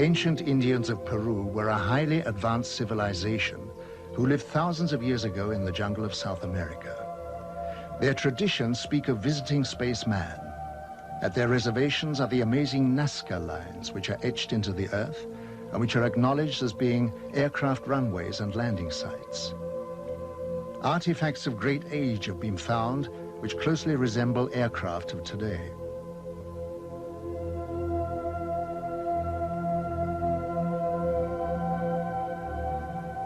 ancient Indians of Peru were a highly advanced civilization who lived thousands of years ago in the jungle of South America. Their traditions speak of visiting spaceman. At their reservations are the amazing Nazca lines, which are etched into the earth and which are acknowledged as being aircraft runways and landing sites. Artifacts of great age have been found which closely resemble aircraft of today.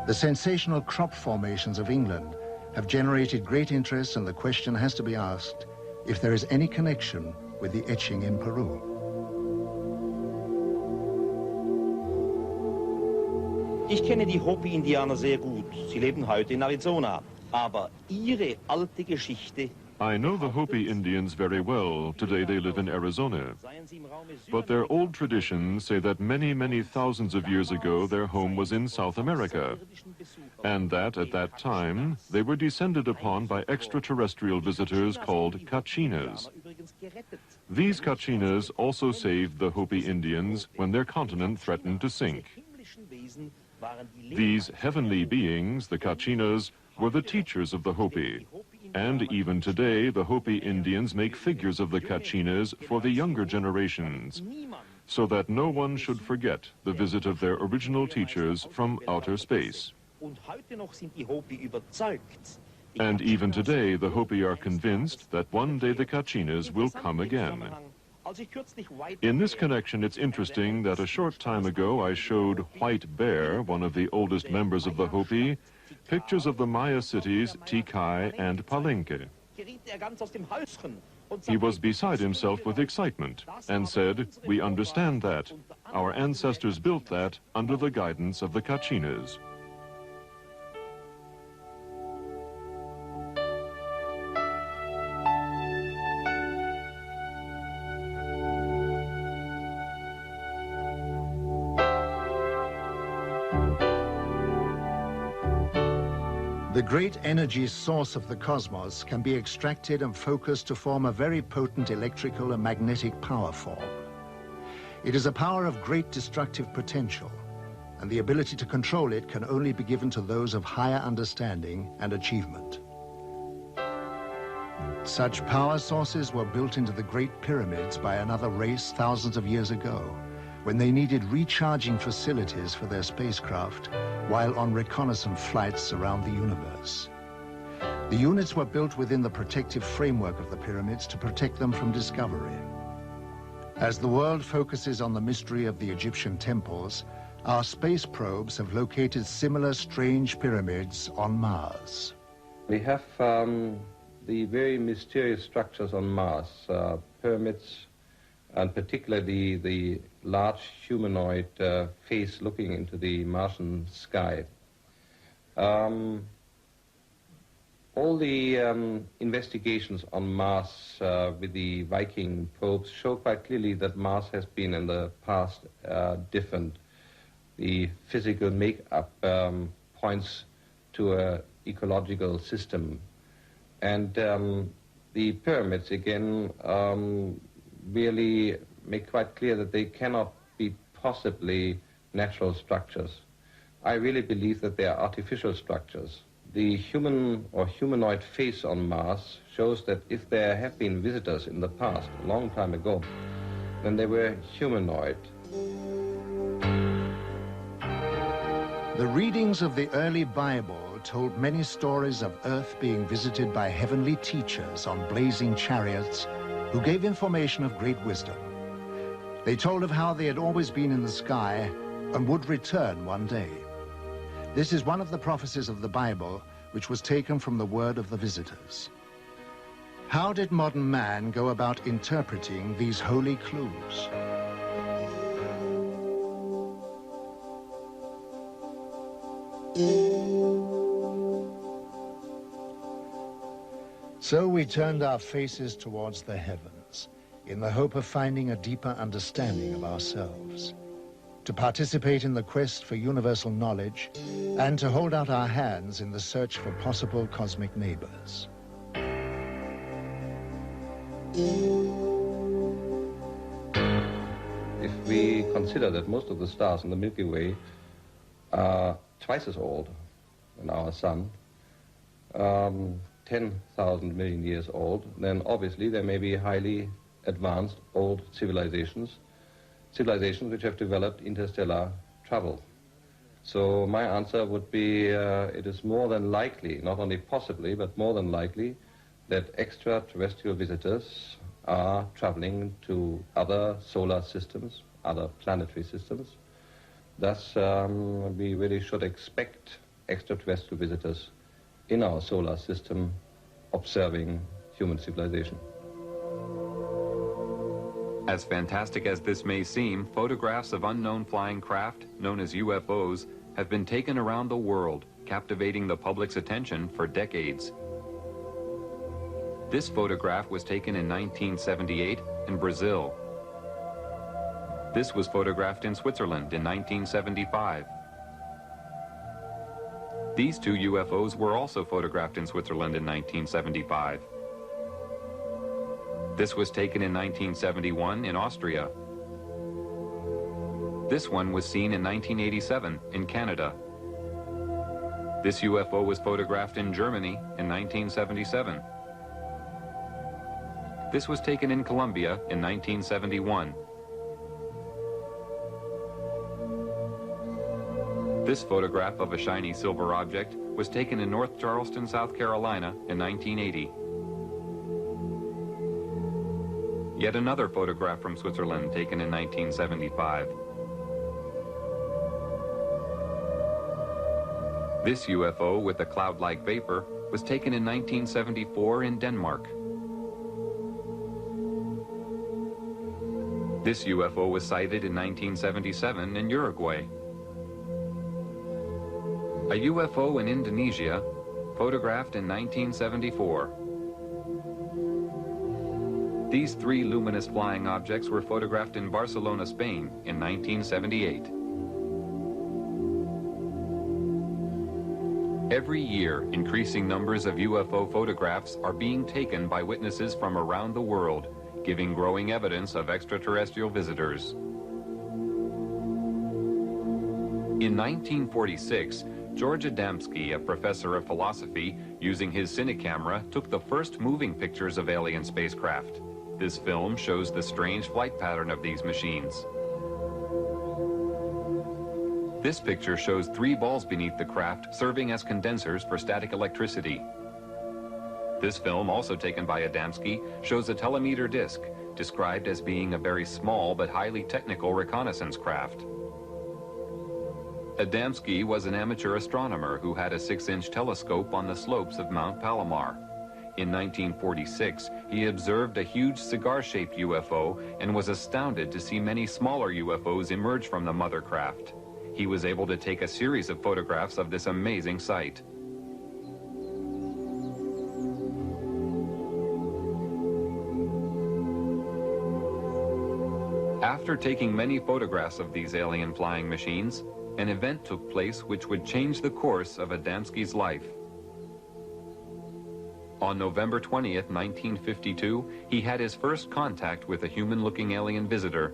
The sensational crop formations of England have generated great interest, and the question has to be asked if there is any connection with the etching in Peru. Ich kenne die Hopi-Indianer sehr gut. Sie leben heute in Arizona. Aber ihre alte Geschichte... I know the Hopi Indians very well. Today they live in Arizona. But their old traditions say that many, many thousands of years ago their home was in South America, and that at that time they were descended upon by extraterrestrial visitors called Kachinas. These Kachinas also saved the Hopi Indians when their continent threatened to sink. These heavenly beings, the Kachinas, were the teachers of the Hopi. And even today, the Hopi Indians make figures of the Kachinas for the younger generations, so that no one should forget the visit of their original teachers from outer space. And even today, the Hopi are convinced that one day the Kachinas will come again. In this connection, it's interesting that a short time ago I showed White Bear, one of the oldest members of the Hopi, pictures of the Maya cities Tikal and Palenque. He was beside himself with excitement and said, "We understand that. Our ancestors built that under the guidance of the Kachinas." The great energy source of the cosmos can be extracted and focused to form a very potent electrical and magnetic power form. It is a power of great destructive potential, and the ability to control it can only be given to those of higher understanding and achievement. Such power sources were built into the Great Pyramids by another race thousands of years ago, when they needed recharging facilities for their spacecraft while on reconnaissance flights around the universe. The units were built within the protective framework of the pyramids to protect them from discovery. As the world focuses on the mystery of the Egyptian temples, our space probes have located similar strange pyramids on Mars. We have the very mysterious structures on Mars, pyramids, and particularly the large humanoid face looking into the Martian sky. All the investigations on Mars with the Viking probes show quite clearly that Mars has been in the past different. The physical makeup points to an ecological system. And the pyramids, again, really make quite clear that they cannot be possibly natural structures. I really believe that they are artificial structures. The human or humanoid face on Mars shows that if there have been visitors in the past, a long time ago, then they were humanoid. The readings of the early Bible told many stories of Earth being visited by heavenly teachers on blazing chariots who gave information of great wisdom. They told of how they had always been in the sky and would return one day. This is one of the prophecies of the Bible, which was taken from the word of the visitors. How did modern man go about interpreting these holy clues? So we turned our faces towards the heavens in the hope of finding a deeper understanding of ourselves, to participate in the quest for universal knowledge, and to hold out our hands in the search for possible cosmic neighbors. If we consider that most of the stars in the Milky Way are twice as old than our sun, 10,000 million years old, then obviously there may be highly advanced old civilizations which have developed interstellar travel. So my answer would be it is more than likely, not only possibly, but more than likely, that extraterrestrial visitors are traveling to other solar systems, other planetary systems. Thus, we really should expect extraterrestrial visitors in our solar system observing human civilization. As fantastic as this may seem, photographs of unknown flying craft, known as UFOs, have been taken around the world, captivating the public's attention for decades. This photograph was taken in 1978 in Brazil. This was photographed in Switzerland in 1975. These two UFOs were also photographed in Switzerland in 1975. This was taken in 1971 in Austria. This one was seen in 1987 in Canada. This UFO was photographed in Germany in 1977. This was taken in Colombia in 1971. This photograph of a shiny silver object was taken in North Charleston, South Carolina in 1980. Yet another photograph from Switzerland taken in 1975. This UFO with a cloud-like vapor was taken in 1974 in Denmark. This UFO was sighted in 1977 in Uruguay. A UFO in Indonesia, photographed in 1974. These three luminous flying objects were photographed in Barcelona, Spain in 1978. Every year, increasing numbers of UFO photographs are being taken by witnesses from around the world, giving growing evidence of extraterrestrial visitors. In 1946, George Adamski, a professor of philosophy, using his cine camera, took the first moving pictures of alien spacecraft. This film shows the strange flight pattern of these machines. This picture shows three balls beneath the craft serving as condensers for static electricity. This film, also taken by Adamski, shows a telemeter disc, described as being a very small but highly technical reconnaissance craft. Adamski was an amateur astronomer who had a 6-inch telescope on the slopes of Mount Palomar. In 1946, he observed a huge cigar-shaped UFO and was astounded to see many smaller UFOs emerge from the mother craft. He was able to take a series of photographs of this amazing sight. After taking many photographs of these alien flying machines, an event took place which would change the course of Adamski's life. On November 20th, 1952, he had his first contact with a human-looking alien visitor.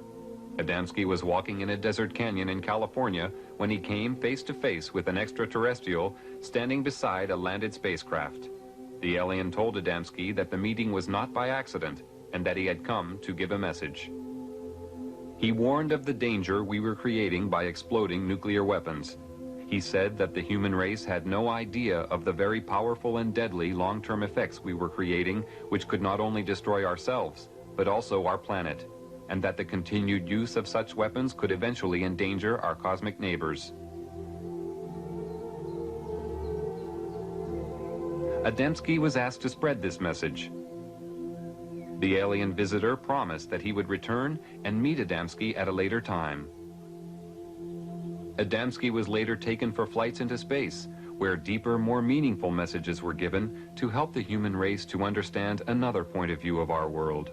Adamski was walking in a desert canyon in California when he came face-to-face with an extraterrestrial standing beside a landed spacecraft. The alien told Adamski that the meeting was not by accident and that he had come to give a message. He warned of the danger we were creating by exploding nuclear weapons. He said that the human race had no idea of the very powerful and deadly long-term effects we were creating, which could not only destroy ourselves, but also our planet, and that the continued use of such weapons could eventually endanger our cosmic neighbors. Adamski was asked to spread this message. The alien visitor promised that he would return and meet Adamski at a later time. Adamski was later taken for flights into space, where deeper, more meaningful messages were given to help the human race to understand another point of view of our world.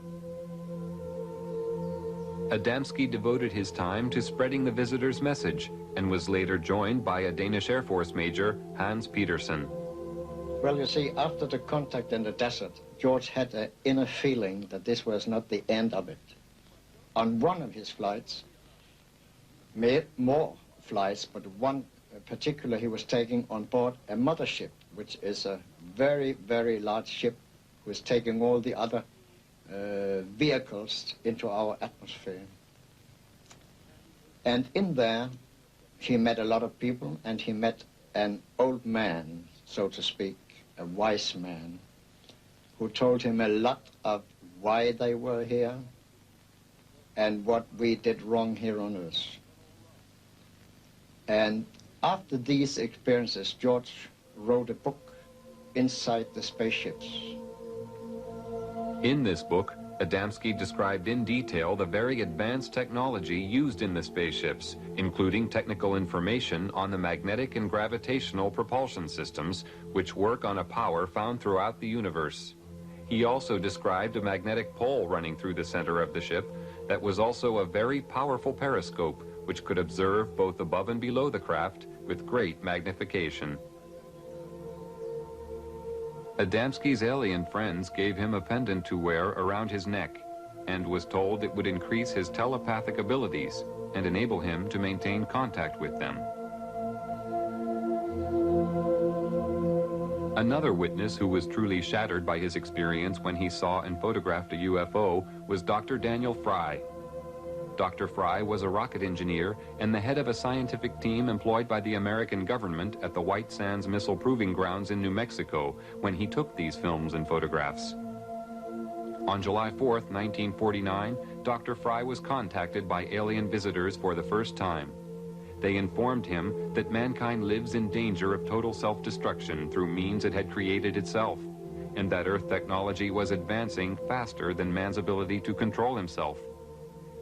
Adamski devoted his time to spreading the visitor's message and was later joined by a Danish Air Force Major, Hans Petersen. Well, you see, after the contact in the desert, George had an inner feeling that this was not the end of it. On one of his flights, made more flights, but one particular he was taking on board a mothership, which is a very, very large ship, who is taking all the other vehicles into our atmosphere. And in there, he met a lot of people, and he met an old man, so to speak, a wise man, who told him a lot of why they were here and what we did wrong here on Earth. And after these experiences, George wrote a book, Inside the Spaceships. In this book, Adamski described in detail the very advanced technology used in the spaceships, including technical information on the magnetic and gravitational propulsion systems, which work on a power found throughout the universe. He also described a magnetic pole running through the center of the ship that was also a very powerful periscope, which could observe both above and below the craft with great magnification. Adamski's alien friends gave him a pendant to wear around his neck and was told it would increase his telepathic abilities and enable him to maintain contact with them. Another witness who was truly shattered by his experience when he saw and photographed a UFO was Dr. Daniel Fry. Dr. Fry was a rocket engineer and the head of a scientific team employed by the American government at the White Sands Missile Proving Grounds in New Mexico when he took these films and photographs. On July 4th, 1949, Dr. Fry was contacted by alien visitors for the first time. They informed him that mankind lives in danger of total self-destruction through means it had created itself, and that Earth technology was advancing faster than man's ability to control himself.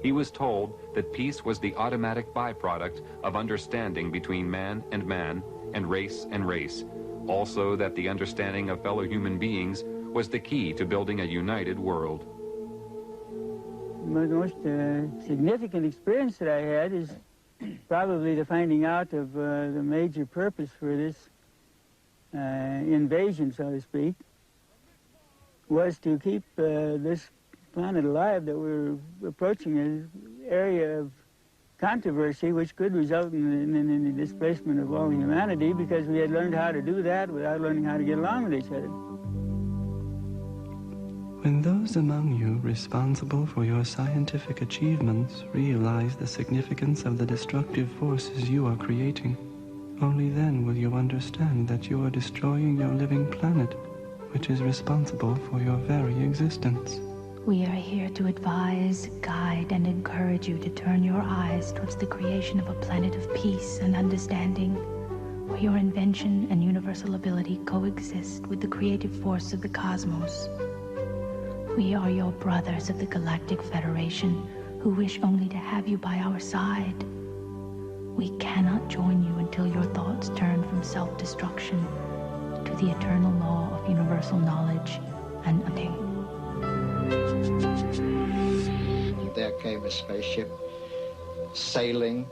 He was told that peace was the automatic byproduct of understanding between man and race, also that the understanding of fellow human beings was the key to building a united world. The most significant experience that I had is probably the finding out of the major purpose for this invasion, so to speak, was to keep this planet alive, that we're approaching an area of controversy which could result in the displacement of all humanity, because we had learned how to do that without learning how to get along with each other. When those among you responsible for your scientific achievements realize the significance of the destructive forces you are creating, only then will you understand that you are destroying your living planet, which is responsible for your very existence. We are here to advise, guide, and encourage you to turn your eyes towards the creation of a planet of peace and understanding, where your invention and universal ability coexist with the creative force of the cosmos. We are your brothers of the Galactic Federation, who wish only to have you by our side. We cannot join you until your thoughts turn from self-destruction to the eternal law of universal knowledge and understanding. There came a spaceship sailing,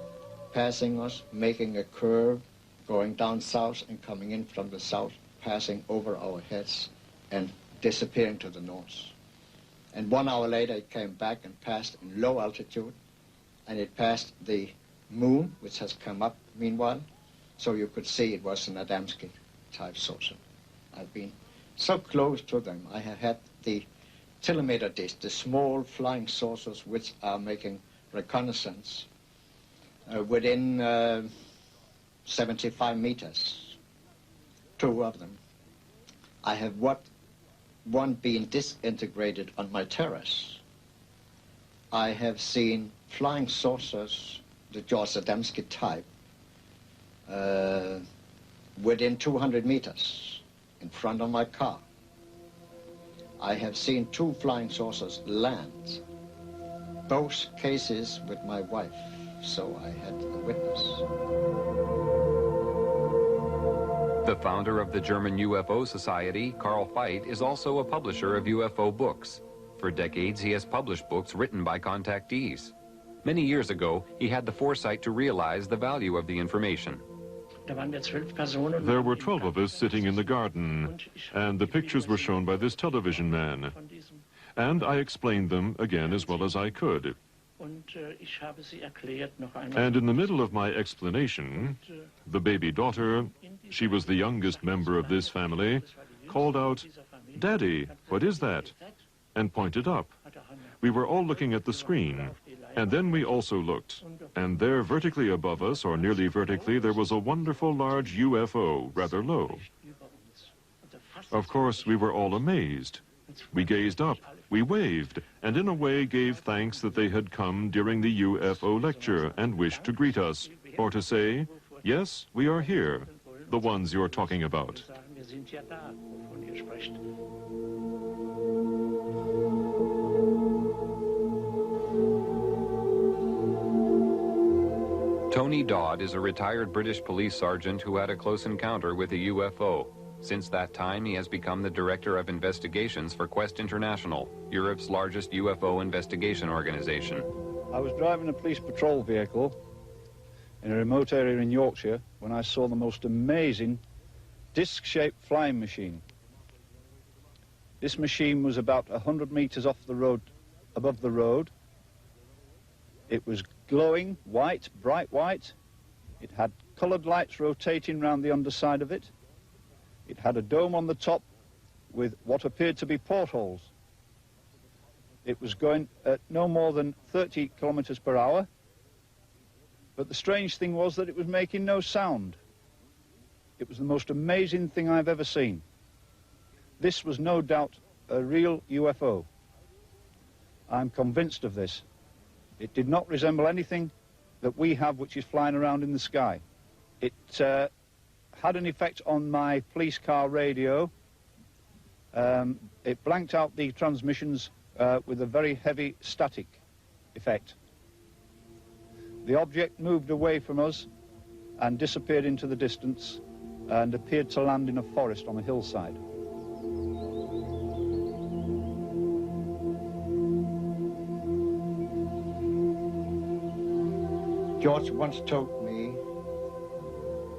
passing us, making a curve, going down south and coming in from the south, passing over our heads and disappearing to the north. And 1 hour later it came back and passed in low altitude, and it passed the moon, which has come up meanwhile, so you could see it was an Adamski type saucer. I've been so close to them. I have had the telemeter dish, the small flying saucers which are making reconnaissance within 75 meters, 2 of them. I have one being disintegrated on my terrace. I have seen flying saucers, the George Adamski type, within 200 meters in front of my car. I have seen 2 flying saucers land, both cases with my wife, so I had a witness. The founder of the German UFO Society, Carl Veit, is also a publisher of UFO books. For decades, he has published books written by contactees. Many years ago, he had the foresight to realize the value of the information. There were 12 of us sitting in the garden, and the pictures were shown by this television man. And I explained them again as well as I could. And in the middle of my explanation, the baby daughter, she was the youngest member of this family, called out, "Daddy, what is that?" and pointed up. We were all looking at the screen, and then we also looked, and there vertically above us, or nearly vertically, there was a wonderful large UFO, rather low. Of course, we were all amazed. We gazed up, we waved, and in a way gave thanks that they had come during the UFO lecture and wished to greet us, or to say, "Yes, we are here, the ones you're talking about." Tony Dodd is a retired British police sergeant who had a close encounter with a UFO. Since that time, he has become the director of investigations for Quest International, Europe's largest UFO investigation organization. I was driving a police patrol vehicle in a remote area in Yorkshire when I saw the most amazing disc-shaped flying machine. This machine was about 100 meters off the road, above the road. It was glowing white, bright white. It had colored lights rotating around the underside of it. It had a dome on the top with what appeared to be portholes. It was going at no more than 30 kilometers per hour. But the strange thing was that it was making no sound. It was the most amazing thing I've ever seen. This was no doubt a real UFO. I'm convinced of this. It did not resemble anything that we have which is flying around in the sky. It had an effect on my police car radio. It blanked out the transmissions with a very heavy static effect. The object moved away from us and disappeared into the distance and appeared to land in a forest on a hillside. George once told me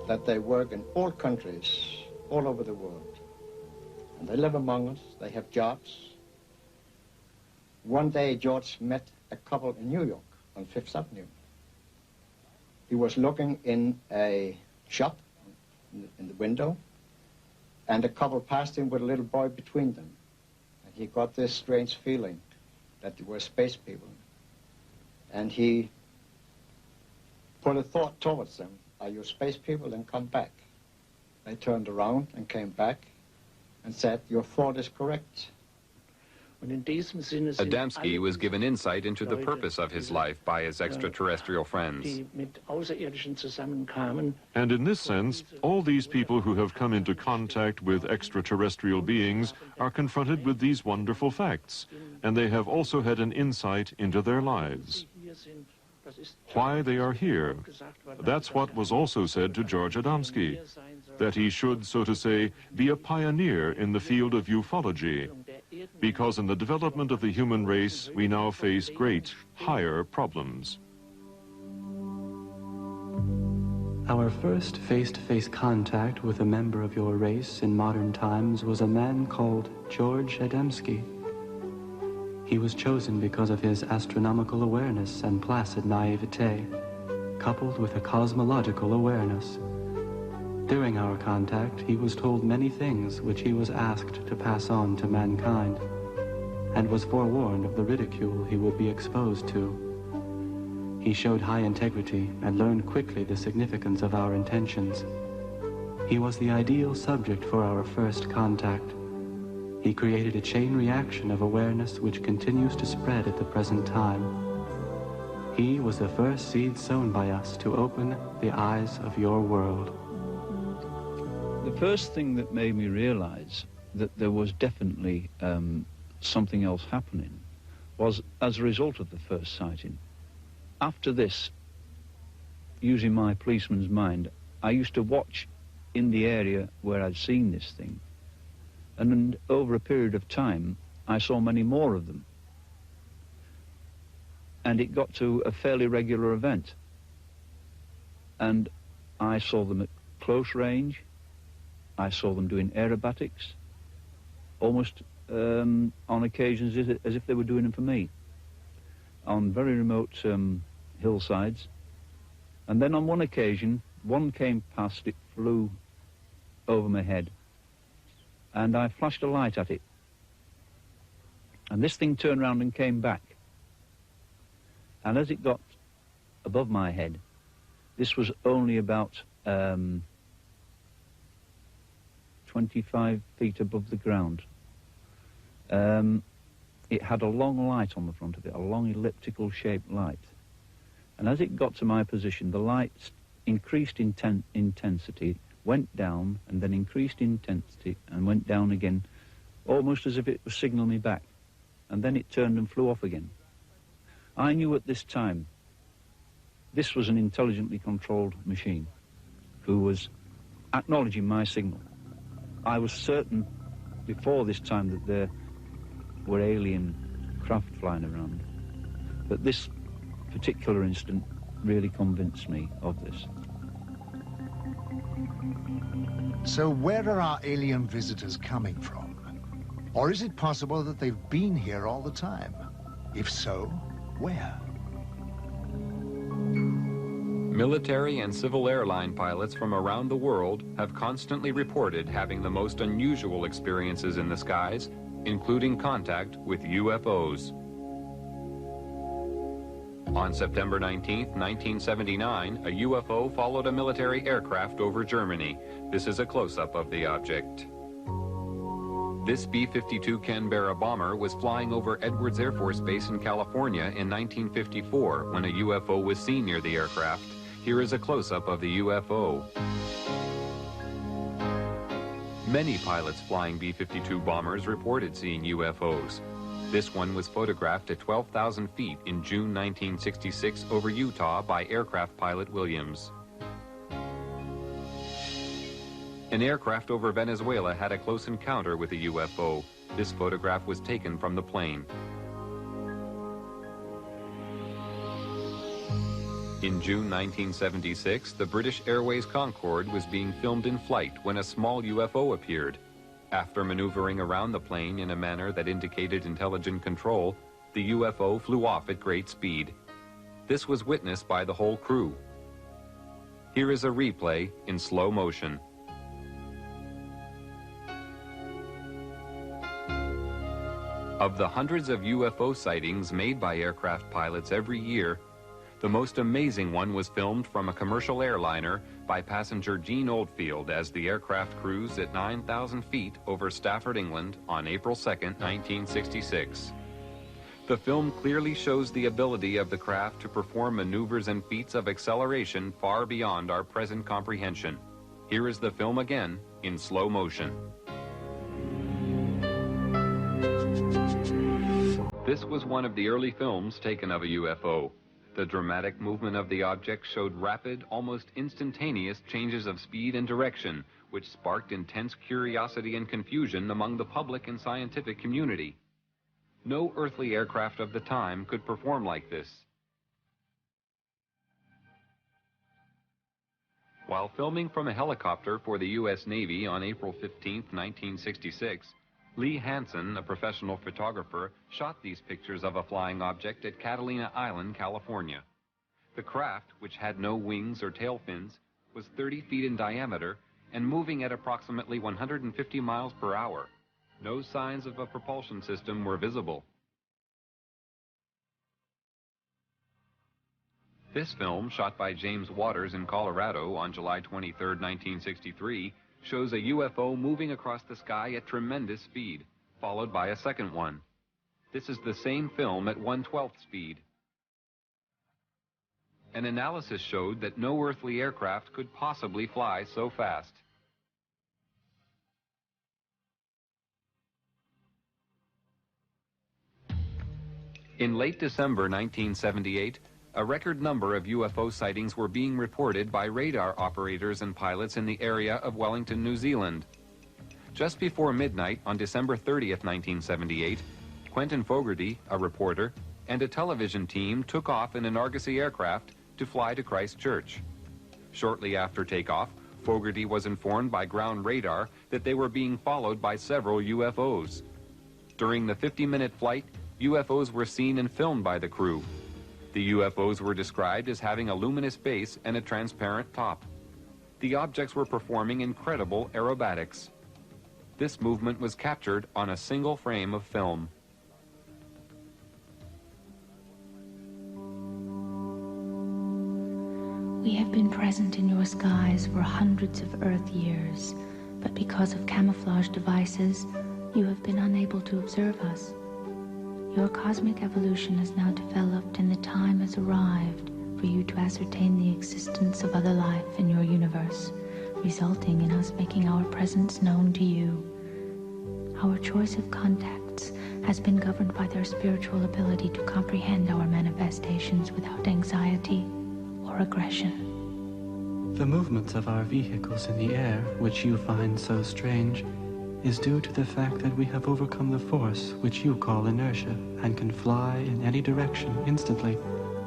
that they work in all countries, all over the world. And they live among us, they have jobs. One day, George met a couple in New York on Fifth Avenue. He was looking in a shop in the window, and a couple passed him with a little boy between them. And he got this strange feeling that they were space people. And he put a thought towards them. Are you space people? Then come back. They turned around and came back and said, your thought is correct. Adamski was given insight into the purpose of his life by his extraterrestrial friends. And in this sense, all these people who have come into contact with extraterrestrial beings are confronted with these wonderful facts, and they have also had an insight into their lives. Why they are here. That's what was also said to George Adamski, that he should, so to say, be a pioneer in the field of ufology, because in the development of the human race, we now face great, higher problems. Our first face-to-face contact with a member of your race in modern times was a man called George Adamski. He was chosen because of his astronomical awareness and placid naivete, coupled with a cosmological awareness. During our contact, he was told many things which he was asked to pass on to mankind, and was forewarned of the ridicule he would be exposed to. He showed high integrity and learned quickly the significance of our intentions. He was the ideal subject for our first contact. He created a chain reaction of awareness which continues to spread at the present time. He was the first seed sown by us to open the eyes of your world. The first thing that made me realize that there was definitely something else happening was as a result of the first sighting. After this, using my policeman's mind, I used to watch in the area where I'd seen this thing. And over a period of time, I saw many more of them. And it got to a fairly regular event. And I saw them at close range. I saw them doing aerobatics, almost on occasions as if they were doing them for me. on very remote hillsides. And then on one occasion, one came past, it flew over my head, and I flashed a light at it. And this thing turned round and came back. And as it got above my head, this was only about 25 feet above the ground. It had a long light on the front of it, a long elliptical shaped light. And as it got to my position, the light increased intensity, went down, and then increased intensity and went down again, almost as if it was signaling me back. And then it turned and flew off again. I knew at this time this was an intelligently controlled machine who was acknowledging my signal. I was certain before this time that there were alien craft flying around, but this particular incident really convinced me of this. So where are our alien visitors coming from? Or is it possible that they've been here all the time? If so, where? Military and civil airline pilots from around the world have constantly reported having the most unusual experiences in the skies, including contact with UFOs. On September 19, 1979, a UFO followed a military aircraft over Germany. This is a close-up of the object. This B-52 Canberra bomber was flying over Edwards Air Force Base in California in 1954 when a UFO was seen near the aircraft. Here is a close-up of the UFO. Many pilots flying B-52 bombers reported seeing UFOs. This one was photographed at 12,000 feet in June 1966 over Utah by aircraft pilot Williams. An aircraft over Venezuela had a close encounter with a UFO. This photograph was taken from the plane. In June 1976, the British Airways Concorde was being filmed in flight when a small UFO appeared. After maneuvering around the plane in a manner that indicated intelligent control, the UFO flew off at great speed. This was witnessed by the whole crew. Here is a replay in slow motion. Of the hundreds of UFO sightings made by aircraft pilots every year, the most amazing one was filmed from a commercial airliner by passenger Gene Oldfield as the aircraft cruised at 9,000 feet over Stafford, England on April 2, 1966. The film clearly shows the ability of the craft to perform maneuvers and feats of acceleration far beyond our present comprehension. Here is the film again in slow motion. This was one of the early films taken of a UFO. The dramatic movement of the object showed rapid, almost instantaneous changes of speed and direction, which sparked intense curiosity and confusion among the public and scientific community. No earthly aircraft of the time could perform like this. While filming from a helicopter for the U.S. Navy on April 15, 1966, Lee Hansen, a professional photographer, shot these pictures of a flying object at Catalina Island, California. The craft, which had no wings or tail fins, was 30 feet in diameter and moving at approximately 150 miles per hour. No signs of a propulsion system were visible. This film, shot by James Waters in Colorado on July 23, 1963, shows a UFO moving across the sky at tremendous speed, followed by a second one. This is the same film at 1/12 speed. An analysis showed that no earthly aircraft could possibly fly so fast. In late December 1978, a record number of UFO sightings were being reported by radar operators and pilots in the area of Wellington, New Zealand. Just before midnight on December 30th, 1978, Quentin Fogarty, a reporter, and a television team took off in an Argosy aircraft to fly to Christchurch. Shortly after takeoff, Fogarty was informed by ground radar that they were being followed by several UFOs. During the 50-minute flight, UFOs were seen and filmed by the crew. The UFOs were described as having a luminous base and a transparent top. The objects were performing incredible aerobatics. This movement was captured on a single frame of film. We have been present in your skies for hundreds of Earth years, but because of camouflage devices, you have been unable to observe us. Your cosmic evolution has now developed and the time has arrived for you to ascertain the existence of other life in your universe, resulting in us making our presence known to you. Our choice of contacts has been governed by their spiritual ability to comprehend our manifestations without anxiety or aggression. The movements of our vehicles in the air, which you find so strange, is due to the fact that we have overcome the force which you call inertia and can fly in any direction instantly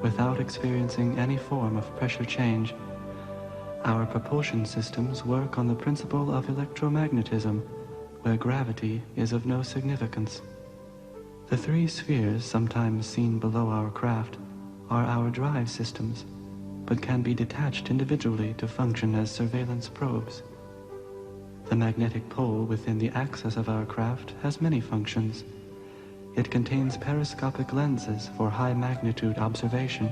without experiencing any form of pressure change. Our propulsion systems work on the principle of electromagnetism, where gravity is of no significance. The three spheres sometimes seen below our craft are our drive systems, but can be detached individually to function as surveillance probes. The magnetic pole within the axis of our craft has many functions. It contains periscopic lenses for high magnitude observation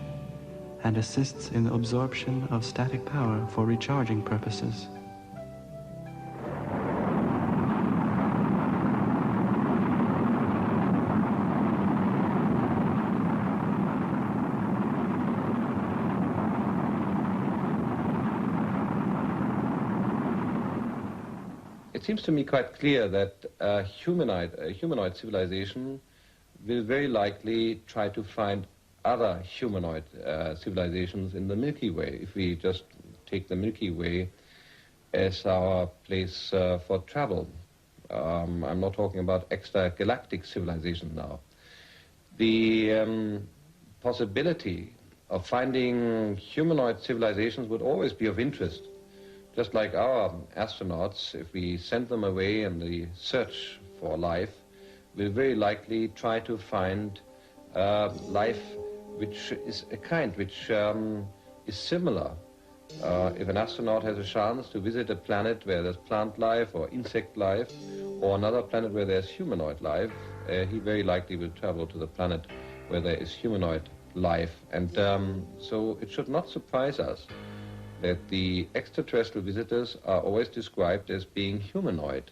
and assists in the absorption of static power for recharging purposes. It seems to me quite clear that a humanoid civilization will very likely try to find other humanoid civilizations in the Milky Way, if we just take the Milky Way as our place for travel. I'm not talking about extra-galactic civilization now. The possibility of finding humanoid civilizations would always be of interest. Just like our astronauts, if we send them away in the search for life, will very likely try to find life which is a kind which is similar. If an astronaut has a chance to visit a planet where there's plant life or insect life, or another planet where there's humanoid life, he very likely will travel to the planet where there is humanoid life. And so it should not surprise us that the extraterrestrial visitors are always described as being humanoid.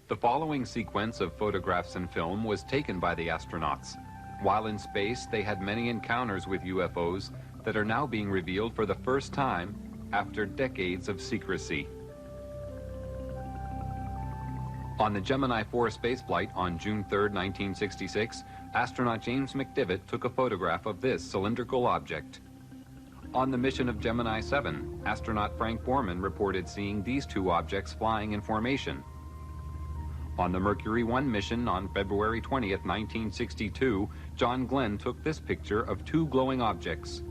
The following sequence of photographs and film was taken by the astronauts. While in space, they had many encounters with UFOs that are now being revealed for the first time after decades of secrecy. On the Gemini 4 spaceflight on June 3, 1966, astronaut James McDivitt took a photograph of this cylindrical object. On the mission of Gemini 7, astronaut Frank Borman reported seeing these two objects flying in formation. On the Mercury 1 mission on February 20, 1962, John Glenn took this picture of two glowing objects.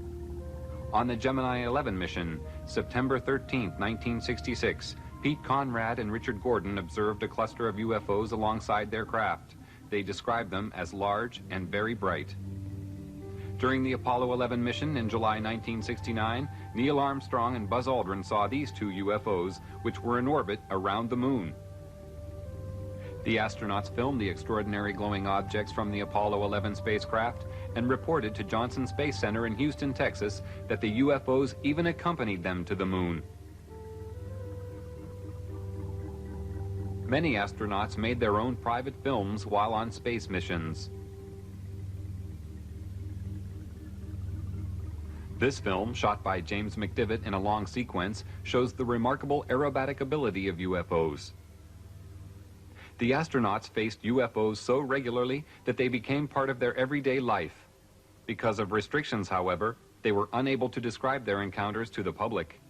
On the Gemini 11 mission, September 13, 1966, Pete Conrad and Richard Gordon observed a cluster of UFOs alongside their craft. They described them as large and very bright. During the Apollo 11 mission in July 1969, Neil Armstrong and Buzz Aldrin saw these two UFOs, which were in orbit around the moon. The astronauts filmed the extraordinary glowing objects from the Apollo 11 spacecraft and reported to Johnson Space Center in Houston, Texas, that the UFOs even accompanied them to the moon. Many astronauts made their own private films while on space missions. This film, shot by James McDivitt in a long sequence, shows the remarkable aerobatic ability of UFOs. The astronauts faced UFOs so regularly that they became part of their everyday life. Because of restrictions, however, they were unable to describe their encounters to the public.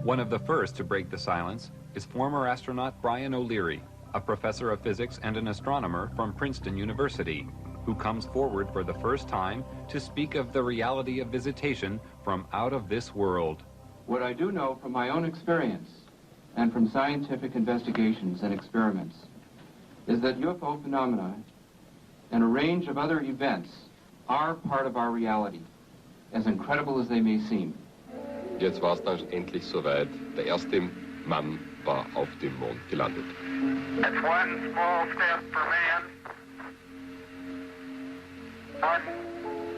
One of the first to break the silence is former astronaut Brian O'Leary, a professor of physics and an astronomer from Princeton University, who comes forward for the first time to speak of the reality of visitation from out of this world. What I do know from my own experience and from scientific investigations and experiments is that UFO phenomena and a range of other events are part of our reality, as incredible as they may seem. Jetzt war es dann endlich soweit. Der erste Mann war auf dem Mond gelandet. That's one small step for man, one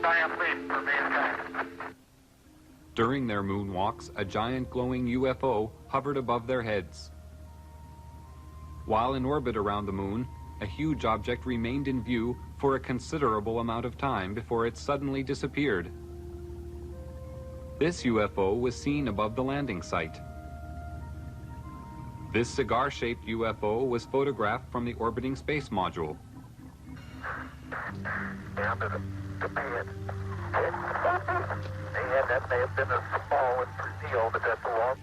giant leap for mankind. During their moonwalks, a giant glowing UFO hovered above their heads. While in orbit around the moon, a huge object remained in view for a considerable amount of time before it suddenly disappeared. This UFO was seen above the landing site. This cigar-shaped UFO was photographed from the orbiting space module. Down to the pad. That may have been a small deal, but that's a long.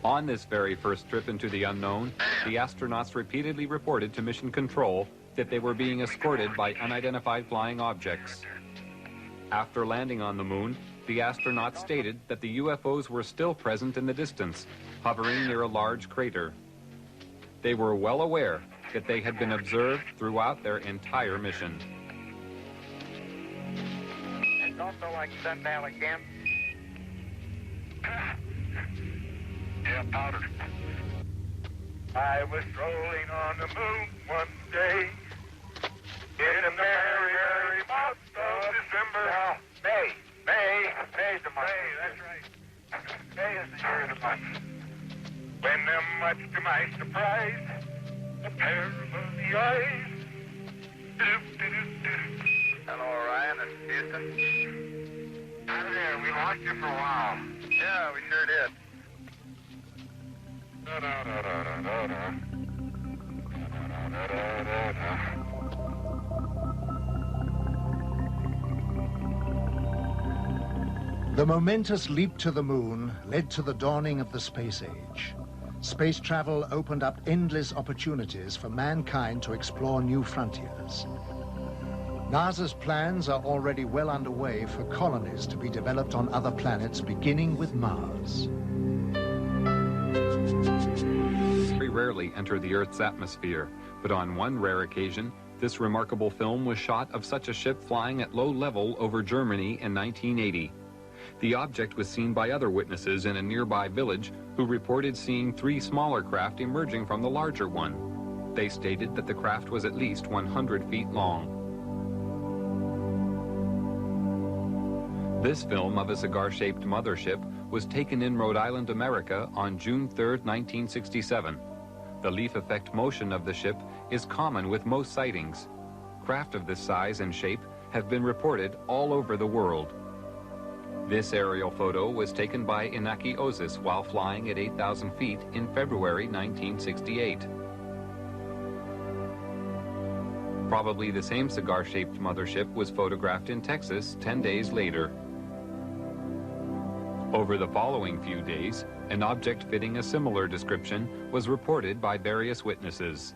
On this very first trip into the unknown, the astronauts repeatedly reported to Mission Control that they were being escorted by unidentified flying objects. After landing on the moon, the astronauts stated that the UFOs were still present in the distance, hovering near a large crater. They were well aware that they had been observed throughout their entire mission. It's also like sundown again. Yeah, powder. I was strolling on the moon one day in a merry, merry month of December. Now, May's the month. May, that's right. May is the year of the month. When, much to my surprise, a pair of the eyes. Hello, Ryan. It's Houston. Hi there. We lost you for a while. Yeah, we sure did. The momentous leap to the moon led to the dawning of the space age. Space travel opened up endless opportunities for mankind to explore new frontiers. NASA's plans are already well underway for colonies to be developed on other planets, beginning with Mars. Very rarely enter the Earth's atmosphere, but on one rare occasion, this remarkable film was shot of such a ship flying at low level over Germany in 1980. The object was seen by other witnesses in a nearby village who reported seeing 3 smaller craft emerging from the larger one. They stated that the craft was at least 100 feet long. This film of a cigar-shaped mothership was taken in Rhode Island, America on June 3, 1967. The leaf effect motion of the ship is common with most sightings. Craft of this size and shape have been reported all over the world. This aerial photo was taken by Inaki Ozis while flying at 8,000 feet in February 1968. Probably the same cigar-shaped mothership was photographed in Texas 10 days later. Over the following few days, an object fitting a similar description was reported by various witnesses.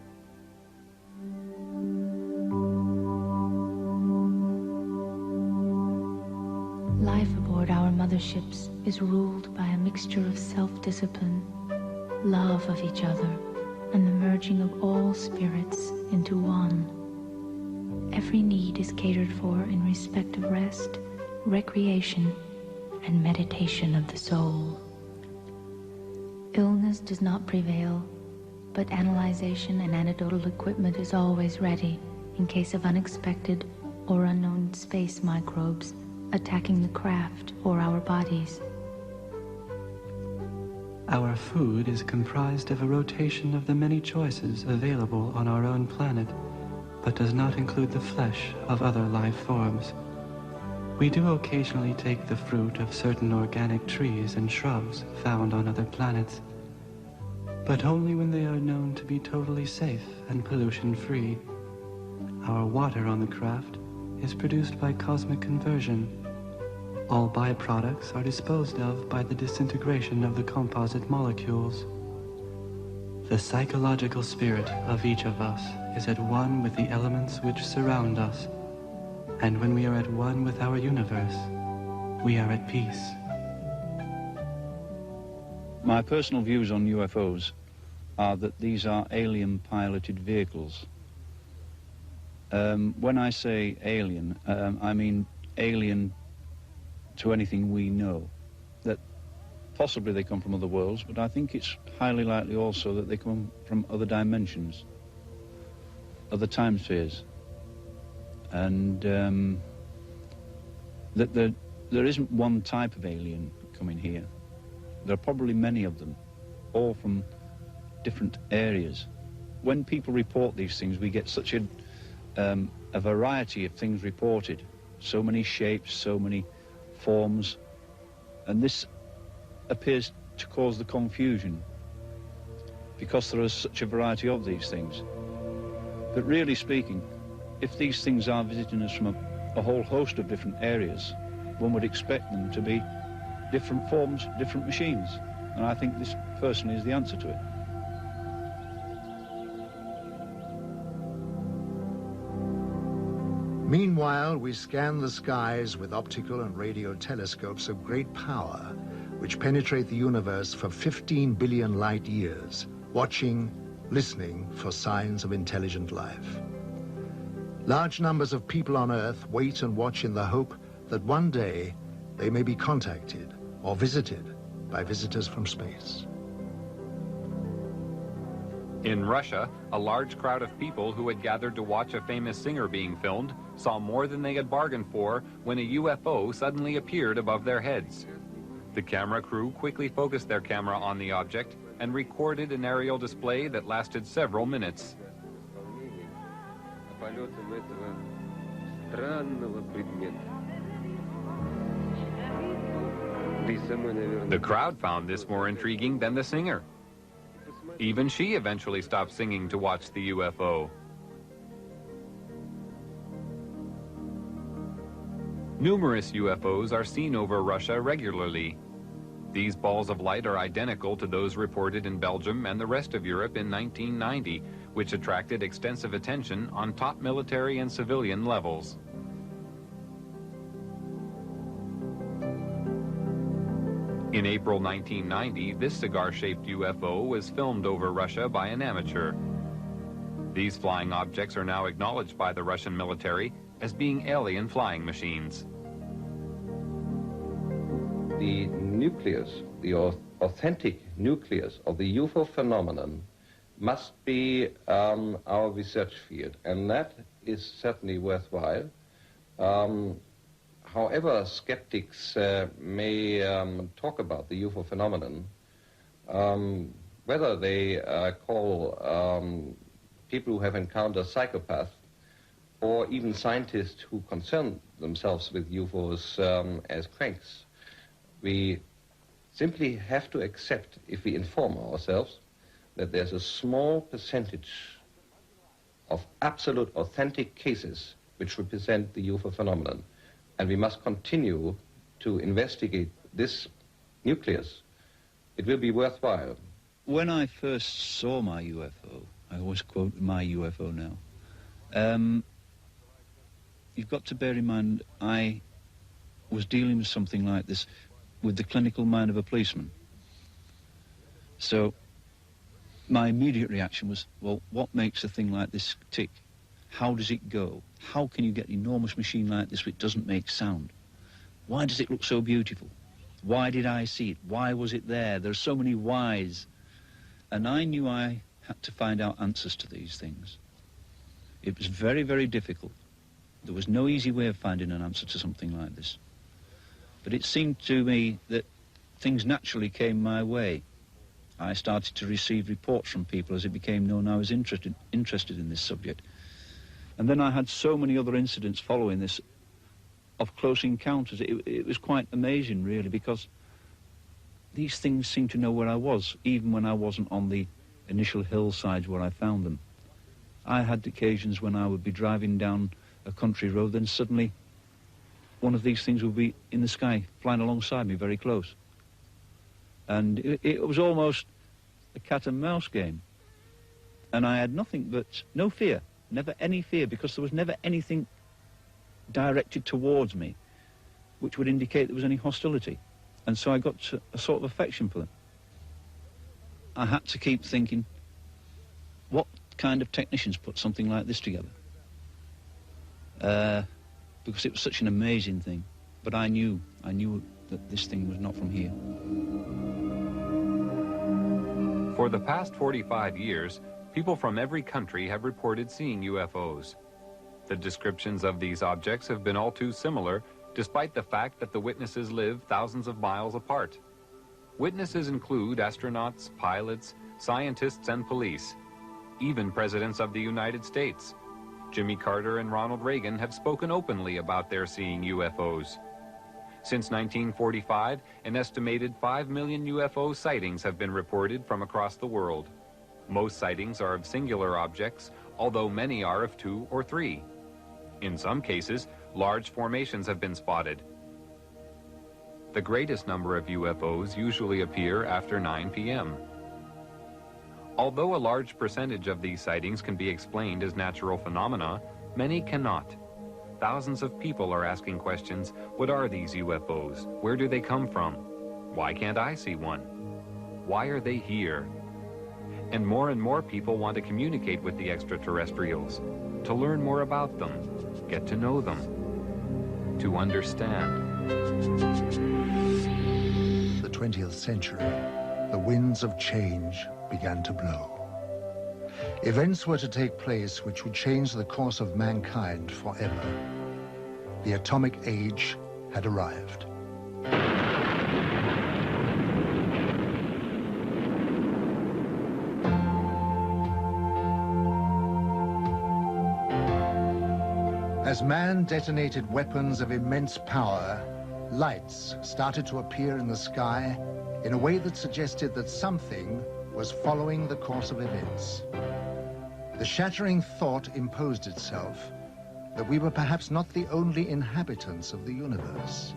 Life aboard our motherships is ruled by a mixture of self-discipline, love of each other, and the merging of all spirits into one. Every need is catered for in respect of rest, recreation, and meditation of the soul. Illness does not prevail, but analyzation and antidotal equipment is always ready in case of unexpected or unknown space microbes attacking the craft or our bodies. Our food is comprised of a rotation of the many choices available on our own planet, but does not include the flesh of other life forms. We do occasionally take the fruit of certain organic trees and shrubs found on other planets, but only when they are known to be totally safe and pollution-free. Our water on the craft is produced by cosmic conversion. All byproducts are disposed of by the disintegration of the composite molecules. The psychological spirit of each of us is at one with the elements which surround us, and when we are at one with our universe, we are at peace. My personal views on UFOs are that these are alien-piloted vehicles. When I say alien, I mean alien to anything we know. That possibly they come from other worlds, but I think it's highly likely also that they come from other dimensions, other time spheres, and that there isn't one type of alien coming here. There are probably many of them, all from different areas. When people report these things, we get such a variety of things reported, so many shapes, so many forms, and this appears to cause the confusion because there is such a variety of these things. But really speaking, if these things are visiting us from a whole host of different areas, one would expect them to be different forms, different machines, and I think this personally is the answer to it. Meanwhile, we scan the skies with optical and radio telescopes of great power, which penetrate the universe for 15 billion light years, watching, listening for signs of intelligent life. Large numbers of people on Earth wait and watch in the hope that one day they may be contacted or visited by visitors from space. In Russia, a large crowd of people who had gathered to watch a famous singer being filmed saw more than they had bargained for when a UFO suddenly appeared above their heads. The camera crew quickly focused their camera on the object and recorded an aerial display that lasted several minutes. The crowd found this more intriguing than the singer. Even she eventually stopped singing to watch the UFO. Numerous UFOs are seen over Russia regularly. These balls of light are identical to those reported in Belgium and the rest of Europe in 1990, which attracted extensive attention on top military and civilian levels. In April 1990, this cigar-shaped UFO was filmed over Russia by an amateur. These flying objects are now acknowledged by the Russian military as being alien flying machines. The nucleus, the authentic nucleus of the UFO phenomenon must be our research field, and that is certainly worthwhile. However skeptics may talk about the UFO phenomenon, whether they call people who have encountered psychopaths or even scientists who concern themselves with UFOs as cranks, we simply have to accept, if we inform ourselves, that there's a small percentage of absolute authentic cases which represent the UFO phenomenon. And we must continue to investigate this nucleus. It will be worthwhile. When I first saw my UFO, I always quote my UFO now, you've got to bear in mind I was dealing with something like this with the clinical mind of a policeman. So my immediate reaction was, well, what makes a thing like this tick? How does it go? How can you get an enormous machine like this which doesn't make sound? Why does it look so beautiful? Why did I see it? Why was it there? There are so many whys. And I knew I had to find out answers to these things. It was very, very difficult. There was no easy way of finding an answer to something like this. But it seemed to me that things naturally came my way. I started to receive reports from people as it became known I was interested in this subject. And then I had so many other incidents following this of close encounters. It was quite amazing, really, because these things seemed to know where I was, even when I wasn't on the initial hillsides where I found them. I had occasions when I would be driving down a country road, then suddenly one of these things would be in the sky, flying alongside me very close. And it was almost a cat and mouse game. And I had nothing but, no fear. Never any fear, because there was never anything directed towards me which would indicate there was any hostility. And so I got a sort of affection for them. I had to keep thinking, what kind of technicians put something like this together? because it was such an amazing thing. But I knew that this thing was not from here. For the past 45 years, people from every country have reported seeing UFOs. The descriptions of these objects have been all too similar, despite the fact that the witnesses live thousands of miles apart. Witnesses include astronauts, pilots, scientists, and police. Even presidents of the United States. Jimmy Carter and Ronald Reagan have spoken openly about their seeing UFOs. Since 1945, an estimated 5 million UFO sightings have been reported from across the world. Most sightings are of singular objects, although many are of 2 or 3. In some cases, large formations have been spotted. The greatest number of UFOs usually appear after 9 p.m. Although a large percentage of these sightings can be explained as natural phenomena, many cannot. Thousands of people are asking questions. What are these UFOs? Where do they come from? Why can't I see one? Why are they here? And more people want to communicate with the extraterrestrials, to learn more about them, get to know them, to understand. The 20th century, the winds of change began to blow. Events were to take place which would change the course of mankind forever. The atomic age had arrived. As man detonated weapons of immense power, lights started to appear in the sky in a way that suggested that something was following the course of events. The shattering thought imposed itself that we were perhaps not the only inhabitants of the universe.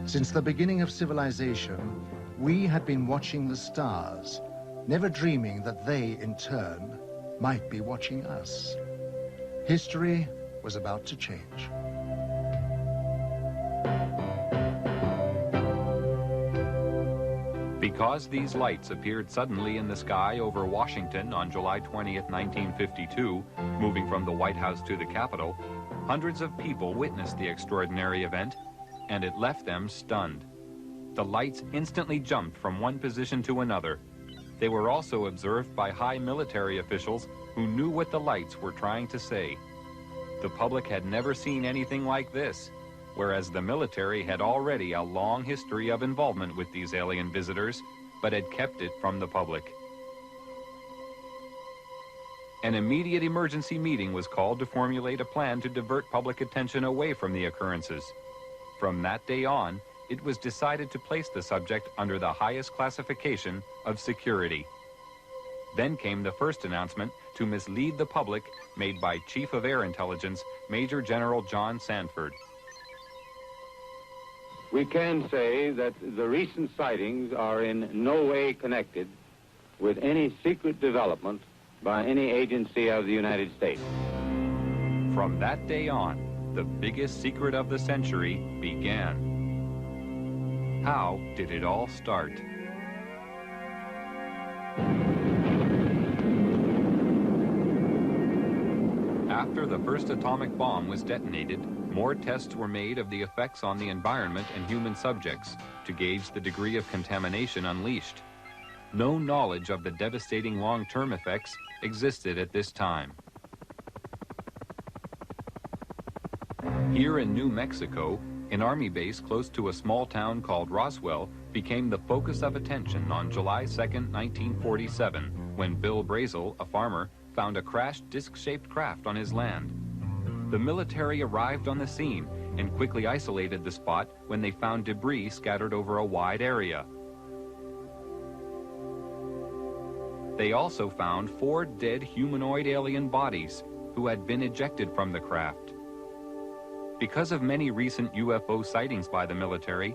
Since the beginning of civilization, we had been watching the stars, never dreaming that they, in turn, might be watching us. History was about to change. Because these lights appeared suddenly in the sky over Washington on July 20th, 1952, moving from the White House to the Capitol, hundreds of people witnessed the extraordinary event, and it left them stunned. The lights instantly jumped from one position to another. They were also observed by high military officials who knew what the lights were trying to say. The public had never seen anything like this, whereas the military had already a long history of involvement with these alien visitors, but had kept it from the public. An immediate emergency meeting was called to formulate a plan to divert public attention away from the occurrences. From that day on, it was decided to place the subject under the highest classification of security. Then came the first announcement to mislead the public made by Chief of Air Intelligence, Major General John Sanford. We can say that the recent sightings are in no way connected with any secret development by any agency of the United States. From that day on, the biggest secret of the century began. How did it all start? After the first atomic bomb was detonated, more tests were made of the effects on the environment and human subjects to gauge the degree of contamination unleashed. No knowledge of the devastating long-term effects existed at this time. Here in New Mexico, an army base close to a small town called Roswell became the focus of attention on July 2nd, 1947, when Bill Brazel, a farmer, found a crashed disc-shaped craft on his land. The military arrived on the scene and quickly isolated the spot when they found debris scattered over a wide area. They also found 4 dead humanoid alien bodies who had been ejected from the craft. Because of many recent UFO sightings by the military,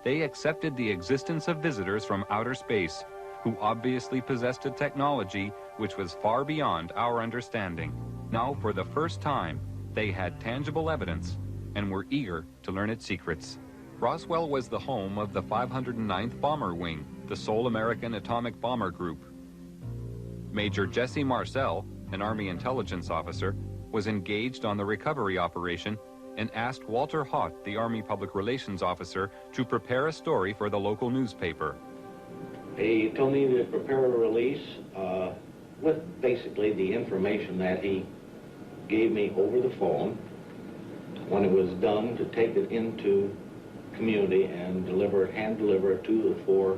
they accepted the existence of visitors from outer space who obviously possessed a technology which was far beyond our understanding. Now, for the first time, they had tangible evidence and were eager to learn its secrets. Roswell was the home of the 509th Bomber Wing, the sole American atomic bomber group. Major Jesse Marcel, an Army intelligence officer, was engaged on the recovery operation and asked Walter Haught, the Army Public Relations Officer, to prepare a story for the local newspaper. He told me to prepare a release with basically the information that he gave me over the phone. When it was done, to take it into community and hand deliver it to the 4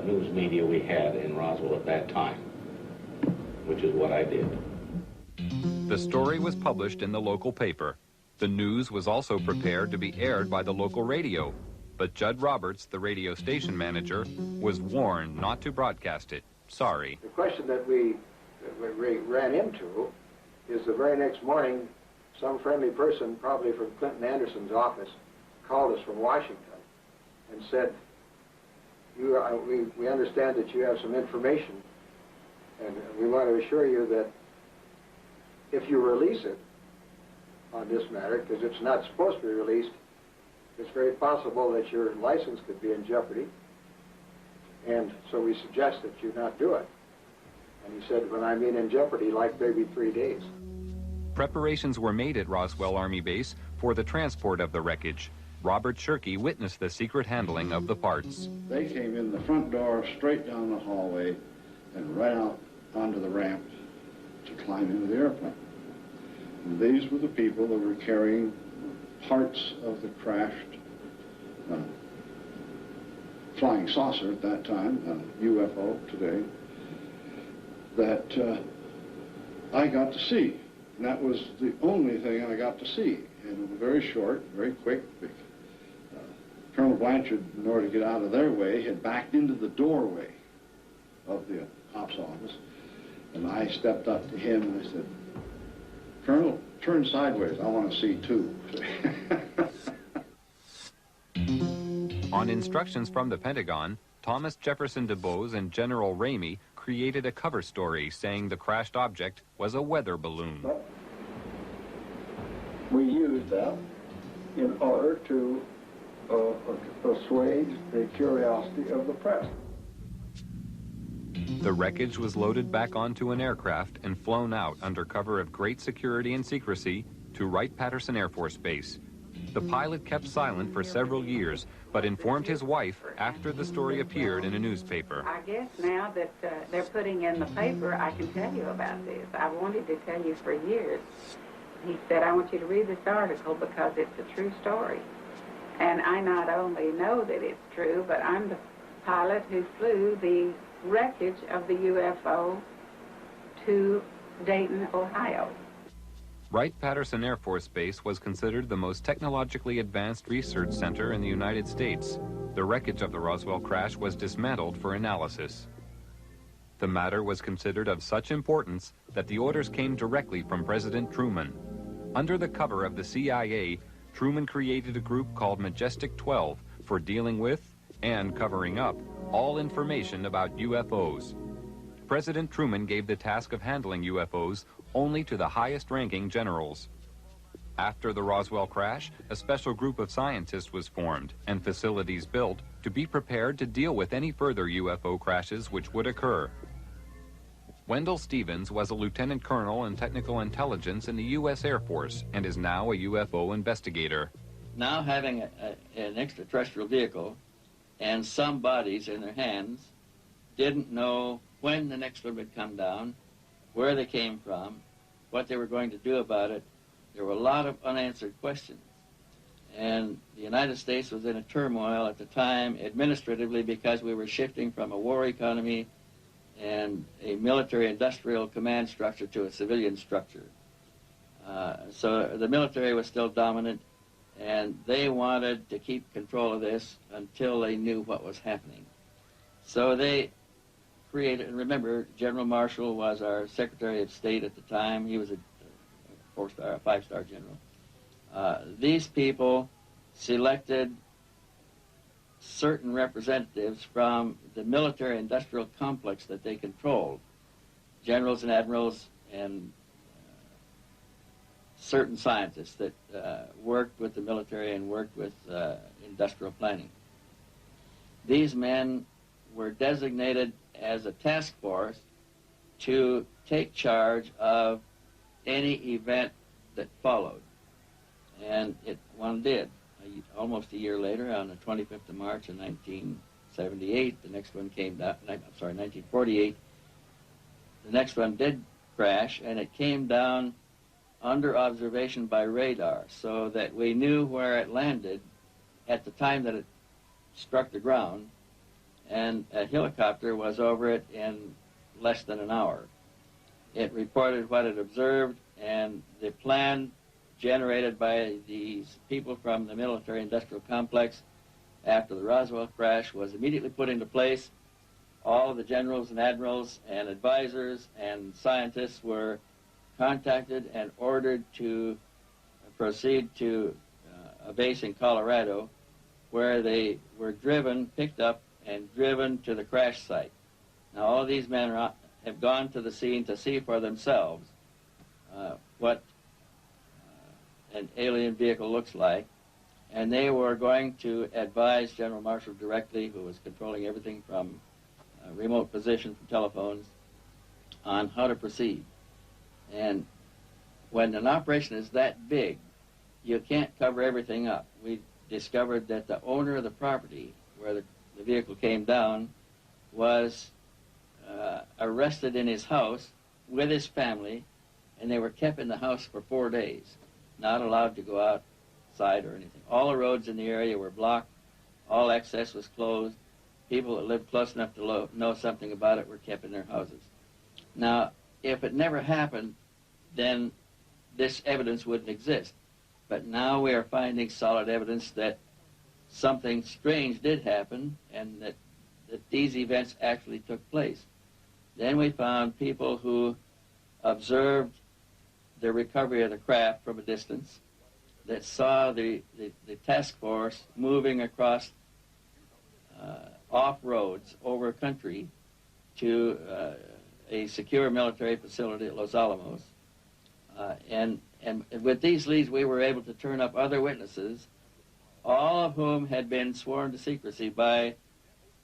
news media we had in Roswell at that time, which is what I did. The story was published in the local paper. The news was also prepared to be aired by the local radio, but Judd Roberts, the radio station manager, was warned not to broadcast it. Sorry. The question that we ran into is the very next morning, some friendly person, probably from Clinton Anderson's office, called us from Washington and said, we understand that you have some information, and we want to assure you that if you release it on this matter, because it's not supposed to be released, it's very possible that your license could be in jeopardy, and so we suggest that you not do it. And he said, when I mean in jeopardy, like maybe 3 days. Preparations were made at Roswell Army Base for the transport of the wreckage. Robert Shirkey witnessed the secret handling of the parts. They came in the front door, straight down the hallway, and right out onto the ramp to climb into the airplane. And these were the people that were carrying parts of the crashed flying saucer at that time, UFO today, that I got to see. And that was the only thing I got to see. And it was very short, very quick. Colonel Blanchard, in order to get out of their way, had backed into the doorway of the ops office. And I stepped up to him and I said, Colonel, turn sideways. I want to see too. On instructions from the Pentagon, Thomas Jefferson DuBose and General Ramey created a cover story saying the crashed object was a weather balloon. We used that in order to assuage the curiosity of the press. The wreckage was loaded back onto an aircraft and flown out under cover of great security and secrecy to Wright-Patterson Air Force Base. The pilot kept silent for several years, but informed his wife after the story appeared in a newspaper. I guess now that they're putting in the paper, I can tell you about this. I wanted to tell you for years. He said, I want you to read this article because it's a true story. And I not only know that it's true, but I'm the pilot who flew the wreckage of the UFO to Dayton, Ohio. Wright-Patterson Air Force Base was considered the most technologically advanced research center in the United States. The wreckage of the Roswell crash was dismantled for analysis. The matter was considered of such importance that the orders came directly from President Truman. Under the cover of the CIA, Truman created a group called Majestic 12 for dealing with and covering up all information about UFOs. President Truman gave the task of handling UFOs only to the highest-ranking generals. After the Roswell crash, a special group of scientists was formed and facilities built to be prepared to deal with any further UFO crashes which would occur. Wendell Stevens was a lieutenant colonel in technical intelligence in the U.S. Air Force and is now a UFO investigator. Now having an extraterrestrial vehicle and some bodies in their hands, didn't know when the next one would come down, where they came from, what they were going to do about it. There were a lot of unanswered questions. And the United States was in a turmoil at the time administratively because we were shifting from a war economy and a military-industrial command structure to a civilian structure. So the military was still dominant, and they wanted to keep control of this until they knew what was happening. So they created, and remember, General Marshall was our Secretary of State at the time. He was a four-star, a five-star general. These people selected certain representatives from the military-industrial complex that they controlled, generals and admirals and certain scientists that worked with the military and worked with industrial planning. These men were designated as a task force to take charge of any event that followed. And one did. Almost a year later, on the 25th of March of 1978, the next one came down, 1948, the next one did crash, and it came down under observation by radar, so that we knew where it landed at the time that it struck the ground, and a helicopter was over it in less than an hour. It reported what it observed, and the plan generated by these people from the military-industrial complex after the Roswell crash was immediately put into place. All of the generals and admirals and advisors and scientists were contacted and ordered to proceed to a base in Colorado, where they were picked up and driven to the crash site. Now, all of these men have gone to the scene to see for themselves what an alien vehicle looks like, and they were going to advise General Marshall directly, who was controlling everything from remote position from telephones, on how to proceed. And when an operation is that big, you can't cover everything up. We discovered that the owner of the property where the vehicle came down was arrested in his house with his family, and they were kept in the house for 4 days, not allowed to go outside or anything. All the roads in the area were blocked. All access was closed. People that lived close enough to know something about it were kept in their houses. Now, if it never happened, then this evidence wouldn't exist. But now we are finding solid evidence that something strange did happen, and that these events actually took place. Then we found people who observed the recovery of the craft from a distance, that saw the task force moving across off-roads over country to a secure military facility at Los Alamos. And with these leads, we were able to turn up other witnesses, all of whom had been sworn to secrecy by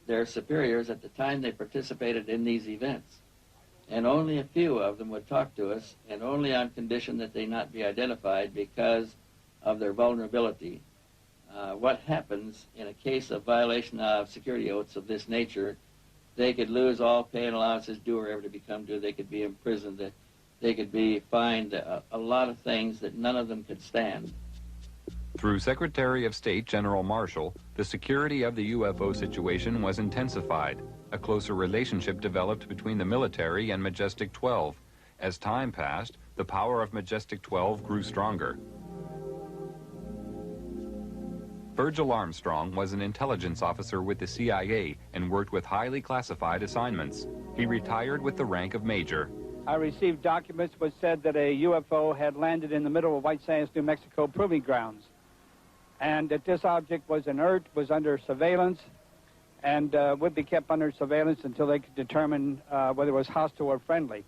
their superiors at the time they participated in these events. And only a few of them would talk to us, and only on condition that they not be identified because of their vulnerability. What happens in a case of violation of security oaths of this nature, they could lose all pay and allowances due or ever to become due. They could be imprisoned. They could be fined a lot of things that none of them could stand. Through Secretary of State General Marshall, the security of the UFO situation was intensified. A closer relationship developed between the military and Majestic 12. As time passed, the power of Majestic 12 grew stronger. Virgil Armstrong was an intelligence officer with the CIA and worked with highly classified assignments. He retired with the rank of major. I received documents which said that a UFO had landed in the middle of White Sands, New Mexico proving grounds, and that this object was inert, was under surveillance, and would be kept under surveillance until they could determine whether it was hostile or friendly.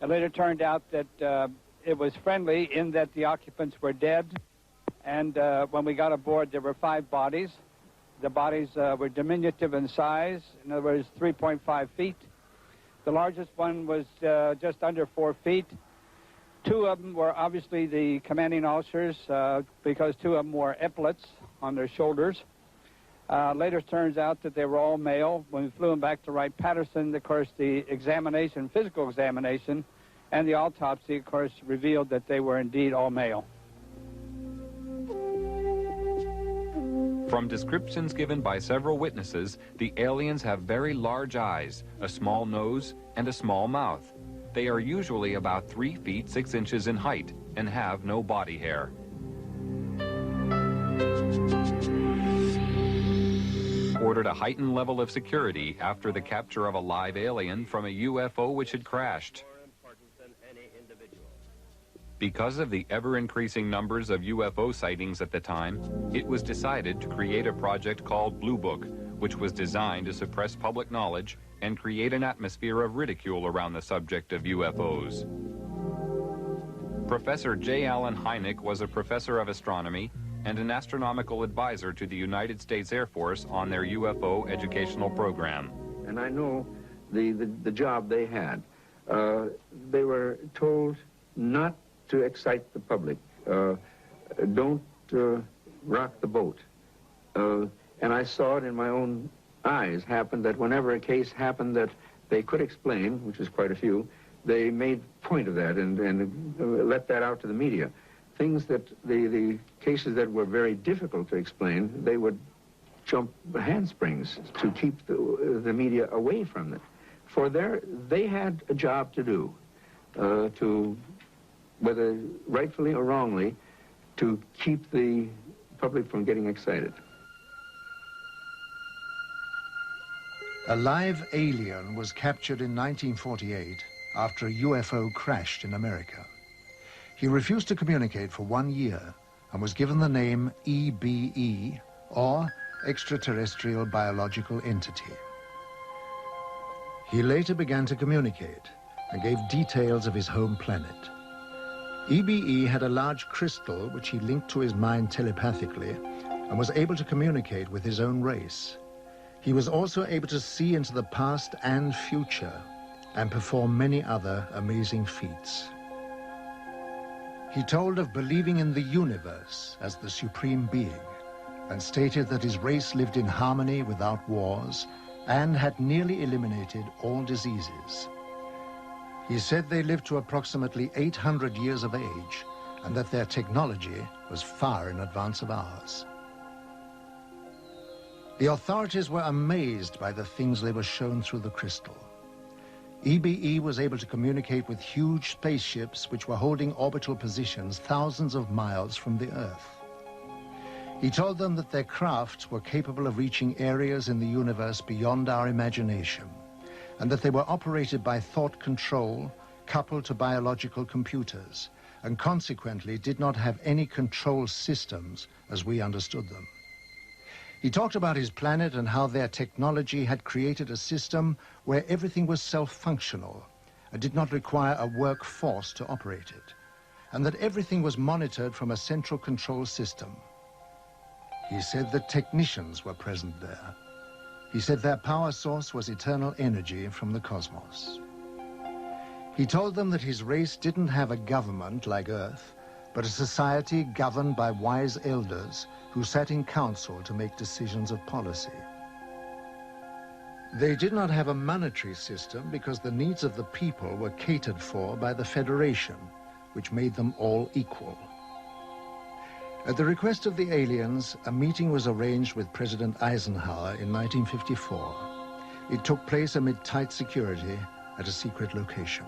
It later turned out that it was friendly in that the occupants were dead, and when we got aboard, there were 5 bodies. The bodies were diminutive in size, in other words, 3.5 feet. The largest one was just under 4 feet. 2 of them were obviously the commanding officers because 2 of them wore epaulets on their shoulders. Later turns out that they were all male. When we flew them back to Wright-Patterson, of course, the examination, physical examination, and the autopsy, of course, revealed that they were indeed all male. From descriptions given by several witnesses, the aliens have very large eyes, a small nose, and a small mouth. They are usually about 3 feet 6 inches in height and have no body hair. Ordered a heightened level of security after the capture of a live alien from a UFO which had crashed. Because of the ever-increasing numbers of UFO sightings at the time, it was decided to create a project called Blue Book, which was designed to suppress public knowledge and create an atmosphere of ridicule around the subject of UFOs. Professor J. Allen Hynek was a professor of astronomy and an astronomical advisor to the United States Air Force on their UFO educational program. And I know the job they had. They were told not to excite the public. Don't rock the boat. And I saw it in my own eyes happen that whenever a case happened that they could explain, which is quite a few, they made point of that and let that out to the media. Things that the cases that were very difficult to explain, they would jump handsprings to keep the media away from it. For they had a job to do, to, whether rightfully or wrongly, to keep the public from getting excited. A live alien was captured in 1948 after a UFO crashed in America. He refused to communicate for 1 year and was given the name EBE, or extraterrestrial biological entity. He later began to communicate and gave details of his home planet. EBE had a large crystal which he linked to his mind telepathically and was able to communicate with his own race. He was also able to see into the past and future and perform many other amazing feats. He told of believing in the universe as the supreme being and stated that his race lived in harmony without wars and had nearly eliminated all diseases. He said they lived to approximately 800 years of age and that their technology was far in advance of ours. The authorities were amazed by the things they were shown through the crystal. EBE was able to communicate with huge spaceships which were holding orbital positions thousands of miles from the Earth. He told them that their crafts were capable of reaching areas in the universe beyond our imagination, and that they were operated by thought control coupled to biological computers, and consequently did not have any control systems as we understood them. He talked about his planet and how their technology had created a system where everything was self-functional and did not require a workforce to operate it, and that everything was monitored from a central control system. He said that technicians were present there. He said their power source was eternal energy from the cosmos. He told them that his race didn't have a government like Earth, but a society governed by wise elders who sat in council to make decisions of policy. They did not have a monetary system because the needs of the people were catered for by the Federation, which made them all equal. At the request of the aliens, a meeting was arranged with President Eisenhower in 1954. It took place amid tight security at a secret location.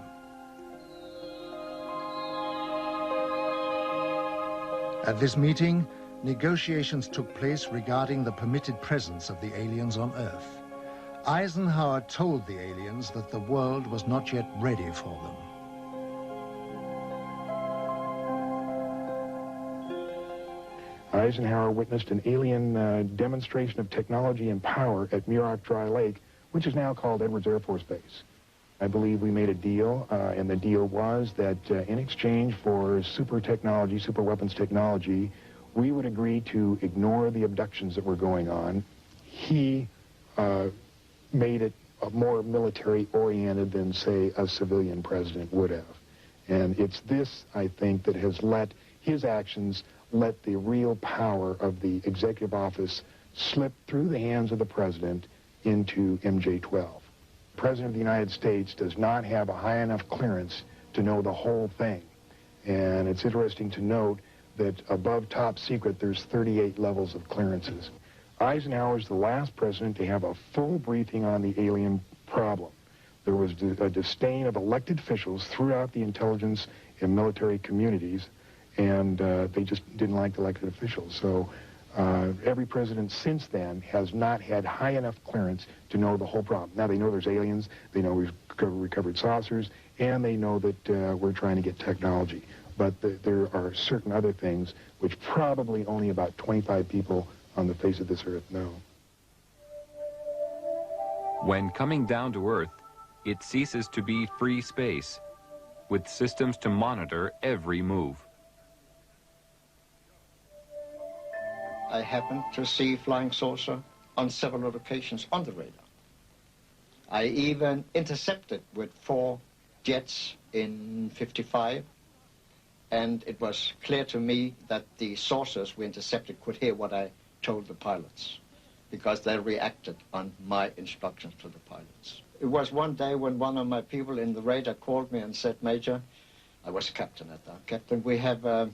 At this meeting, negotiations took place regarding the permitted presence of the aliens on Earth. Eisenhower told the aliens that the world was not yet ready for them. Eisenhower witnessed an alien demonstration of technology and power at Muroc Dry Lake, which is now called Edwards Air Force Base. I believe we made a deal, and the deal was that in exchange for super technology, super weapons technology, we would agree to ignore the abductions that were going on. He made it more military-oriented than, say, a civilian president would have. And it's this, I think, that has let his actions let the real power of the executive office slip through the hands of the president into MJ-12. The President of the United States does not have a high enough clearance to know the whole thing. And it's interesting to note that above top secret, there's 38 levels of clearances. Eisenhower is the last president to have a full briefing on the alien problem. There was a disdain of elected officials throughout the intelligence and military communities, and they just didn't like the elected officials. So every president since then has not had high enough clearance to know the whole problem. Now they know there's aliens, they know we've recovered saucers, and they know that we're trying to get technology. But there are certain other things which probably only about 25 people on the face of this earth know. When coming down to Earth, it ceases to be free space, with systems to monitor every move. I happened to see flying saucer on several occasions on the radar. I even intercepted with 4 jets in '55 and it was clear to me that the saucers we intercepted could hear what I told the pilots, because they reacted on my instructions to the pilots. It was one day when one of my people in the radar called me and said, Major, I was captain at that, Captain, we have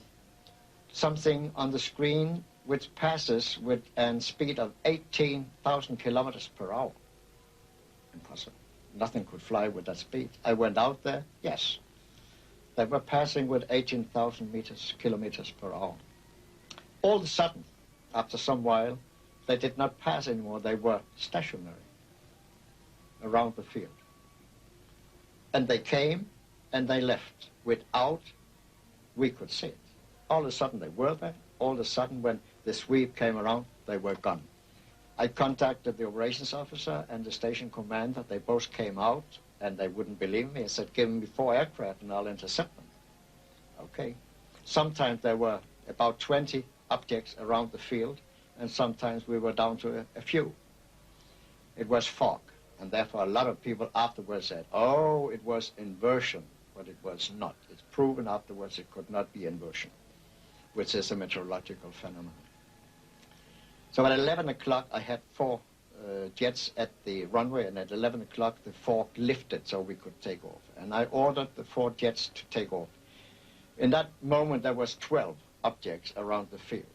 something on the screen which passes with a speed of 18,000 kilometers per hour. Impossible. Nothing could fly with that speed. I went out there, yes. They were passing with 18,000 kilometers per hour. All of a sudden, after some while, they did not pass anymore. They were stationary around the field. And they came and they left without we could see it. All of a sudden they were there. All of a sudden when the sweep came around, they were gone. I contacted the operations officer and the station commander. They both came out and they wouldn't believe me. I said, give me 4 aircraft and I'll intercept them. Okay. Sometimes there were about 20 objects around the field, and sometimes we were down to a few. It was fog, and therefore a lot of people afterwards said, oh, it was inversion, but it was not. It's proven afterwards it could not be inversion, which is a meteorological phenomenon. So at 11 o'clock, I had 4 jets at the runway, and at 11 o'clock, the fog lifted so we could take off. And I ordered the 4 jets to take off. In that moment, there was 12 objects around the field.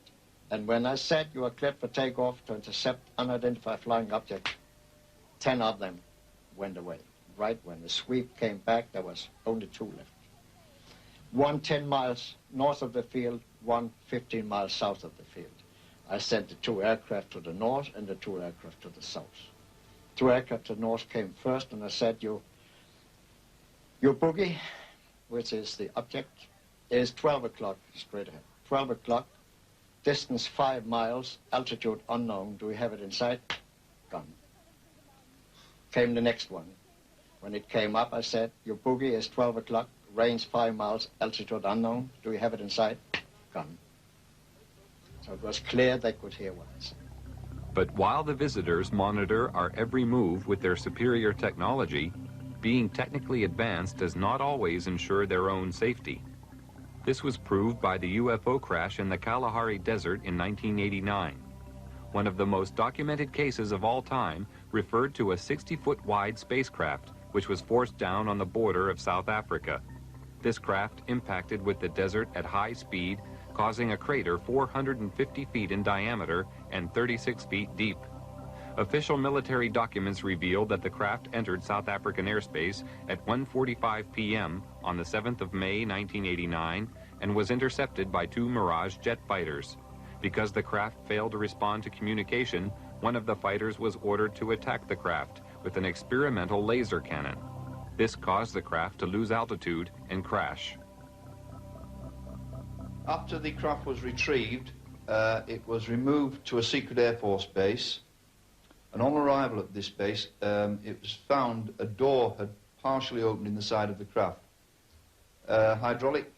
And when I said you are cleared for takeoff to intercept unidentified flying objects, 10 of them went away. Right when the sweep came back, there was only 2 left. One 10 miles north of the field, one 15 miles south of the field. I sent the 2 aircraft to the north and the 2 aircraft to the south. 2 aircraft to the north came first, and I said, your boogie, which is the object, is 12 o'clock straight ahead. 12 o'clock, distance 5 miles, altitude unknown. Do we have it in sight? Gone. Came the next one. When it came up, I said, your boogie is 12 o'clock, range 5 miles, altitude unknown. Do we have it in sight? Gone. So it was clear they could hear what I said. But while the visitors monitor our every move with their superior technology, being technically advanced does not always ensure their own safety. This was proved by the UFO crash in the Kalahari Desert in 1989. One of the most documented cases of all time referred to a 60-foot wide spacecraft which was forced down on the border of South Africa. This craft impacted with the desert at high speed, causing a crater 450 feet in diameter and 36 feet deep. Official military documents reveal that the craft entered South African airspace at 1:45 p.m. on the 7th of May 1989 and was intercepted by 2 Mirage jet fighters. Because the craft failed to respond to communication, one of the fighters was ordered to attack the craft with an experimental laser cannon. This caused the craft to lose altitude and crash. After the craft was retrieved, it was removed to a secret Air Force base. And on arrival at this base, it was found a door had partially opened in the side of the craft. Hydraulic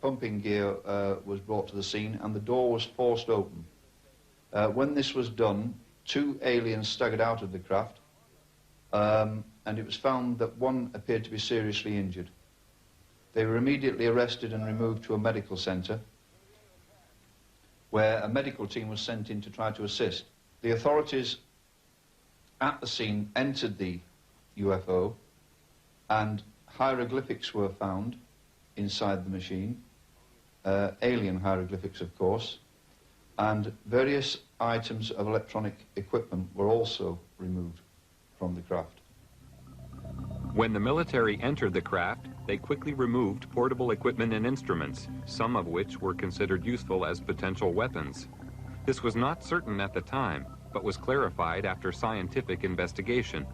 pumping gear was brought to the scene, and the door was forced open. When this was done, 2 aliens staggered out of the craft, and it was found that one appeared to be seriously injured. They were immediately arrested and removed to a medical center, where a medical team was sent in to try to assist. The authorities at the scene entered the UFO, and hieroglyphics were found inside the machine, alien hieroglyphics, of course, and various items of electronic equipment were also removed from the craft. When the military entered the craft, they quickly removed portable equipment and instruments, some of which were considered useful as potential weapons. This was not certain at the time, but was clarified after scientific investigation.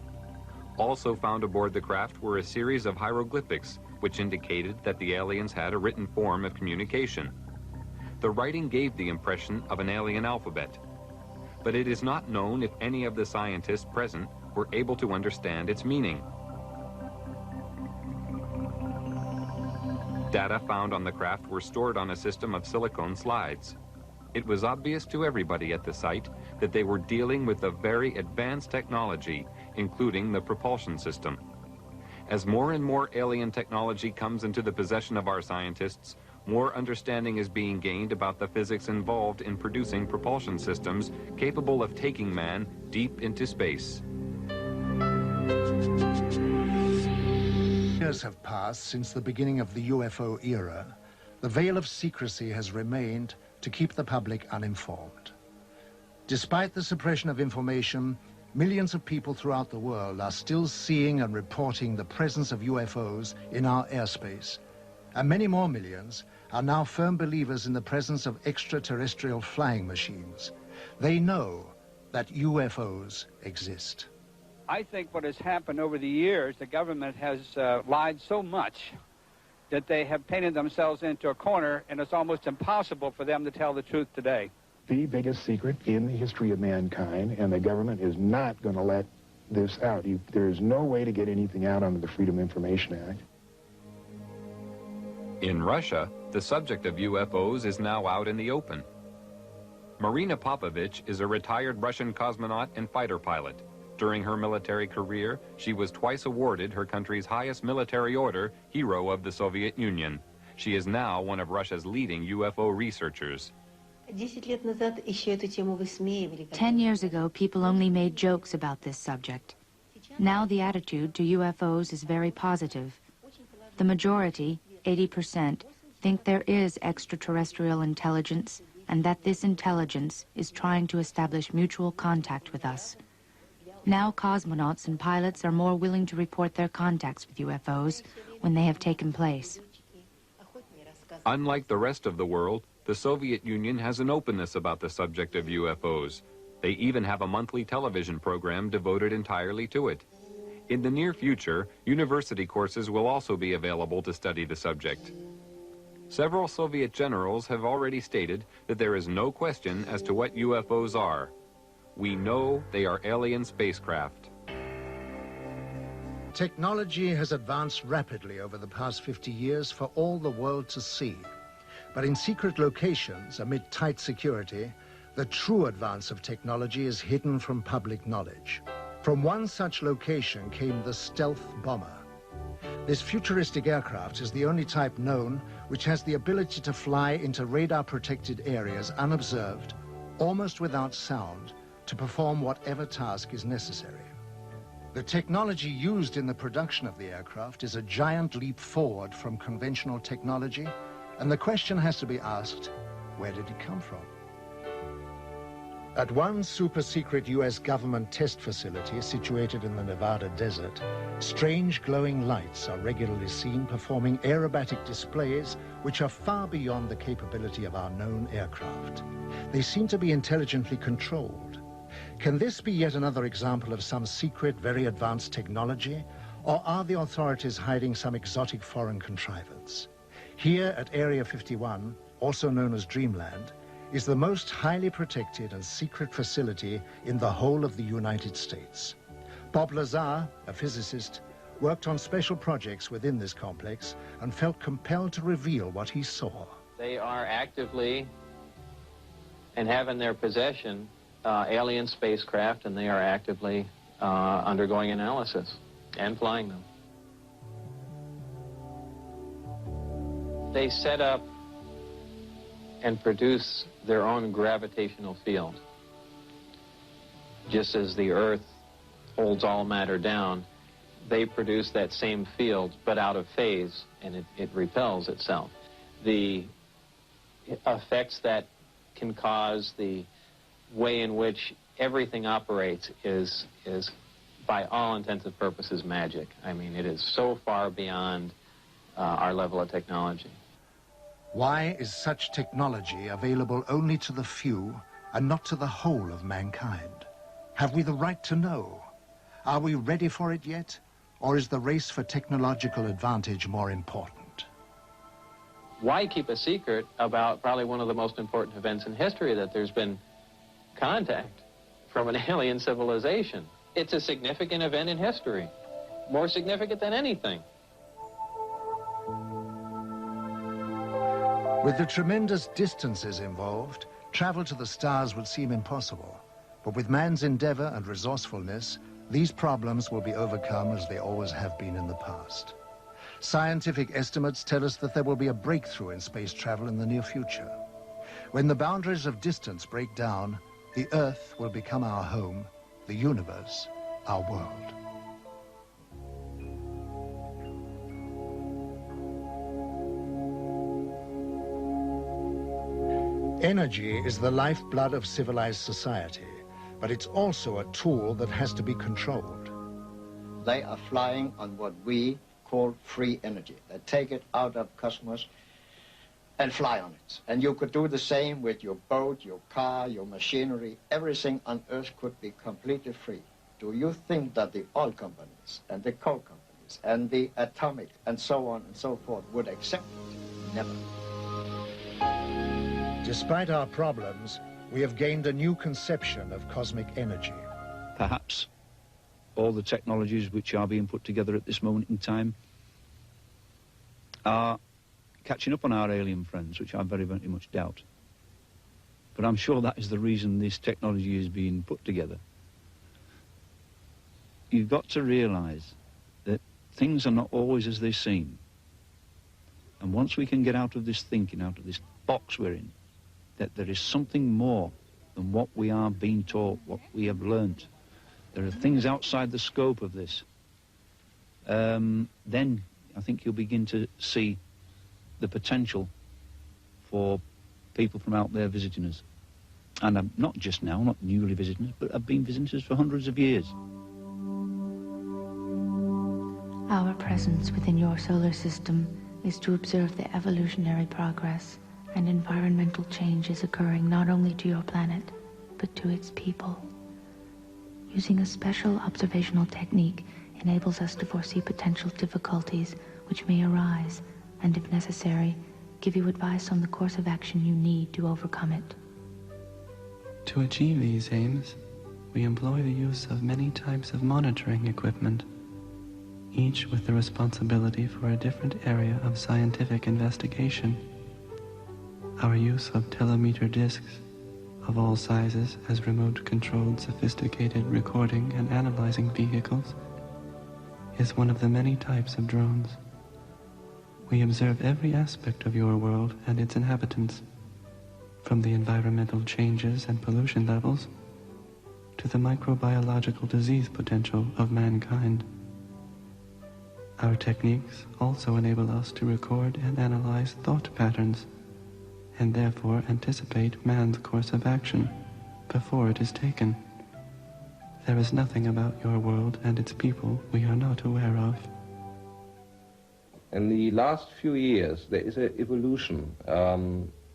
Also found aboard the craft were a series of hieroglyphics, which indicated that the aliens had a written form of communication. The writing gave the impression of an alien alphabet, but it is not known if any of the scientists present were able to understand its meaning. Data found on the craft were stored on a system of silicone slides. It was obvious to everybody at the site that they were dealing with a very advanced technology, including the propulsion system. As more and more alien technology comes into the possession of our scientists, more understanding is being gained about the physics involved in producing propulsion systems capable of taking man deep into space. Years have passed since the beginning of the UFO era. The veil of secrecy has remained to keep the public uninformed. Despite the suppression of information, millions of people throughout the world are still seeing and reporting the presence of UFOs in our airspace. And many more millions are now firm believers in the presence of extraterrestrial flying machines. They know that UFOs exist. I think what has happened over the years, the government has lied so much that they have painted themselves into a corner, and it's almost impossible for them to tell the truth today. The biggest secret in the history of mankind, and the government is not going to let this out. There is no way to get anything out under the Freedom of Information Act. In Russia, the subject of UFOs is now out in the open. Marina Popovich is a retired Russian cosmonaut and fighter pilot. During her military career, she was twice awarded her country's highest military order, Hero of the Soviet Union. She is now one of Russia's leading UFO researchers. 10 years ago, people only made jokes about this subject. Now the attitude to UFOs is very positive. The majority, 80%, think there is extraterrestrial intelligence and that this intelligence is trying to establish mutual contact with us. Now cosmonauts and pilots are more willing to report their contacts with UFOs when they have taken place. Unlike the rest of the world, the Soviet Union has an openness about the subject of UFOs. They even have a monthly television program devoted entirely to it. In the near future, university courses will also be available to study the subject. Several Soviet generals have already stated that there is no question as to what UFOs are. We know they are alien spacecraft. Technology has advanced rapidly over the past 50 years for all the world to see. But in secret locations, amid tight security, the true advance of technology is hidden from public knowledge. From one such location came the stealth bomber. This futuristic aircraft is the only type known which has the ability to fly into radar-protected areas unobserved, almost without sound, to perform whatever task is necessary. The technology used in the production of the aircraft is a giant leap forward from conventional technology, and the question has to be asked, where did it come from? At one super-secret US government test facility situated in the Nevada desert, strange glowing lights are regularly seen performing aerobatic displays which are far beyond the capability of our known aircraft. They seem to be intelligently controlled. Can this be yet another example of some secret, very advanced technology, or are the authorities hiding some exotic foreign contrivance? Here at Area 51, also known as Dreamland, is the most highly protected and secret facility in the whole of the United States. Bob Lazar, a physicist, worked on special projects within this complex and felt compelled to reveal what he saw. They are actively and have in their possession alien spacecraft, and they are actively undergoing analysis and flying them. They set up and produce their own gravitational field. Just as the Earth holds all matter down, they produce that same field, but out of phase, and it repels itself. The effects that can cause, the way in which everything operates is by all intents and purposes, magic. I mean, it is so far beyond our level of technology. Why is such technology available only to the few and not to the whole of mankind? Have we the right to know? Are we ready for it yet? Or is the race for technological advantage more important? Why keep a secret about probably one of the most important events in history, that there's been contact from an alien civilization? It's a significant event in history, more significant than anything. With the tremendous distances involved, travel to the stars would seem impossible. But with man's endeavor and resourcefulness, these problems will be overcome as they always have been in the past. Scientific estimates tell us that there will be a breakthrough in space travel in the near future. When the boundaries of distance break down, the Earth will become our home, the universe our world. Energy is the lifeblood of civilized society, but it's also a tool that has to be controlled. They are flying on what we call free energy. They take it out of cosmos and fly on it. And you could do the same with your boat, your car, your machinery. Everything on Earth could be completely free. Do you think that the oil companies and the coal companies and the atomic and so on and so forth would accept it? Never. Despite our problems, we have gained a new conception of cosmic energy. Perhaps all the technologies which are being put together at this moment in time are catching up on our alien friends, which I very, very much doubt. But I'm sure that is the reason this technology is being put together. You've got to realize that things are not always as they seem. And once we can get out of this thinking, out of this box we're in, that there is something more than what we are being taught, what we have learnt. There are things outside the scope of this. Then I think you'll begin to see the potential for people from out there visiting us. And not just now, not newly visiting us, but have been visiting us for hundreds of years. Our presence within your solar system is to observe the evolutionary progress and environmental changes occurring not only to your planet, but to its people. Using a special observational technique enables us to foresee potential difficulties which may arise, and if necessary, give you advice on the course of action you need to overcome it. To achieve these aims, we employ the use of many types of monitoring equipment, each with the responsibility for a different area of scientific investigation. Our use of telemeter discs of all sizes as remote-controlled sophisticated recording and analyzing vehicles is one of the many types of drones. We observe every aspect of your world and its inhabitants, from the environmental changes and pollution levels to the microbiological disease potential of mankind. Our techniques also enable us to record and analyze thought patterns, and therefore anticipate man's course of action before it is taken. There is nothing about your world and its people we are not aware of. In the last few years, there is an evolution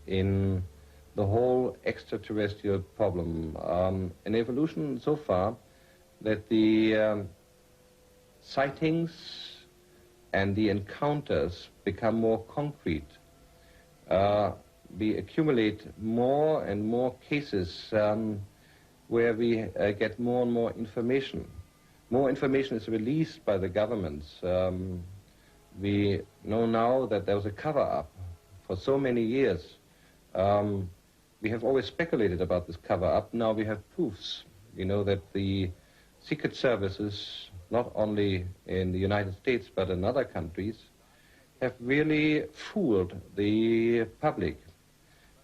in the whole extraterrestrial problem. An evolution so far that the sightings and the encounters become more concrete. We accumulate more and more cases where we get more and more information. More information is released by the governments. We know now that there was a cover-up for so many years. We have always speculated about this cover-up. Now we have proofs. We know that the secret services, not only in the United States but in other countries, have really fooled the public.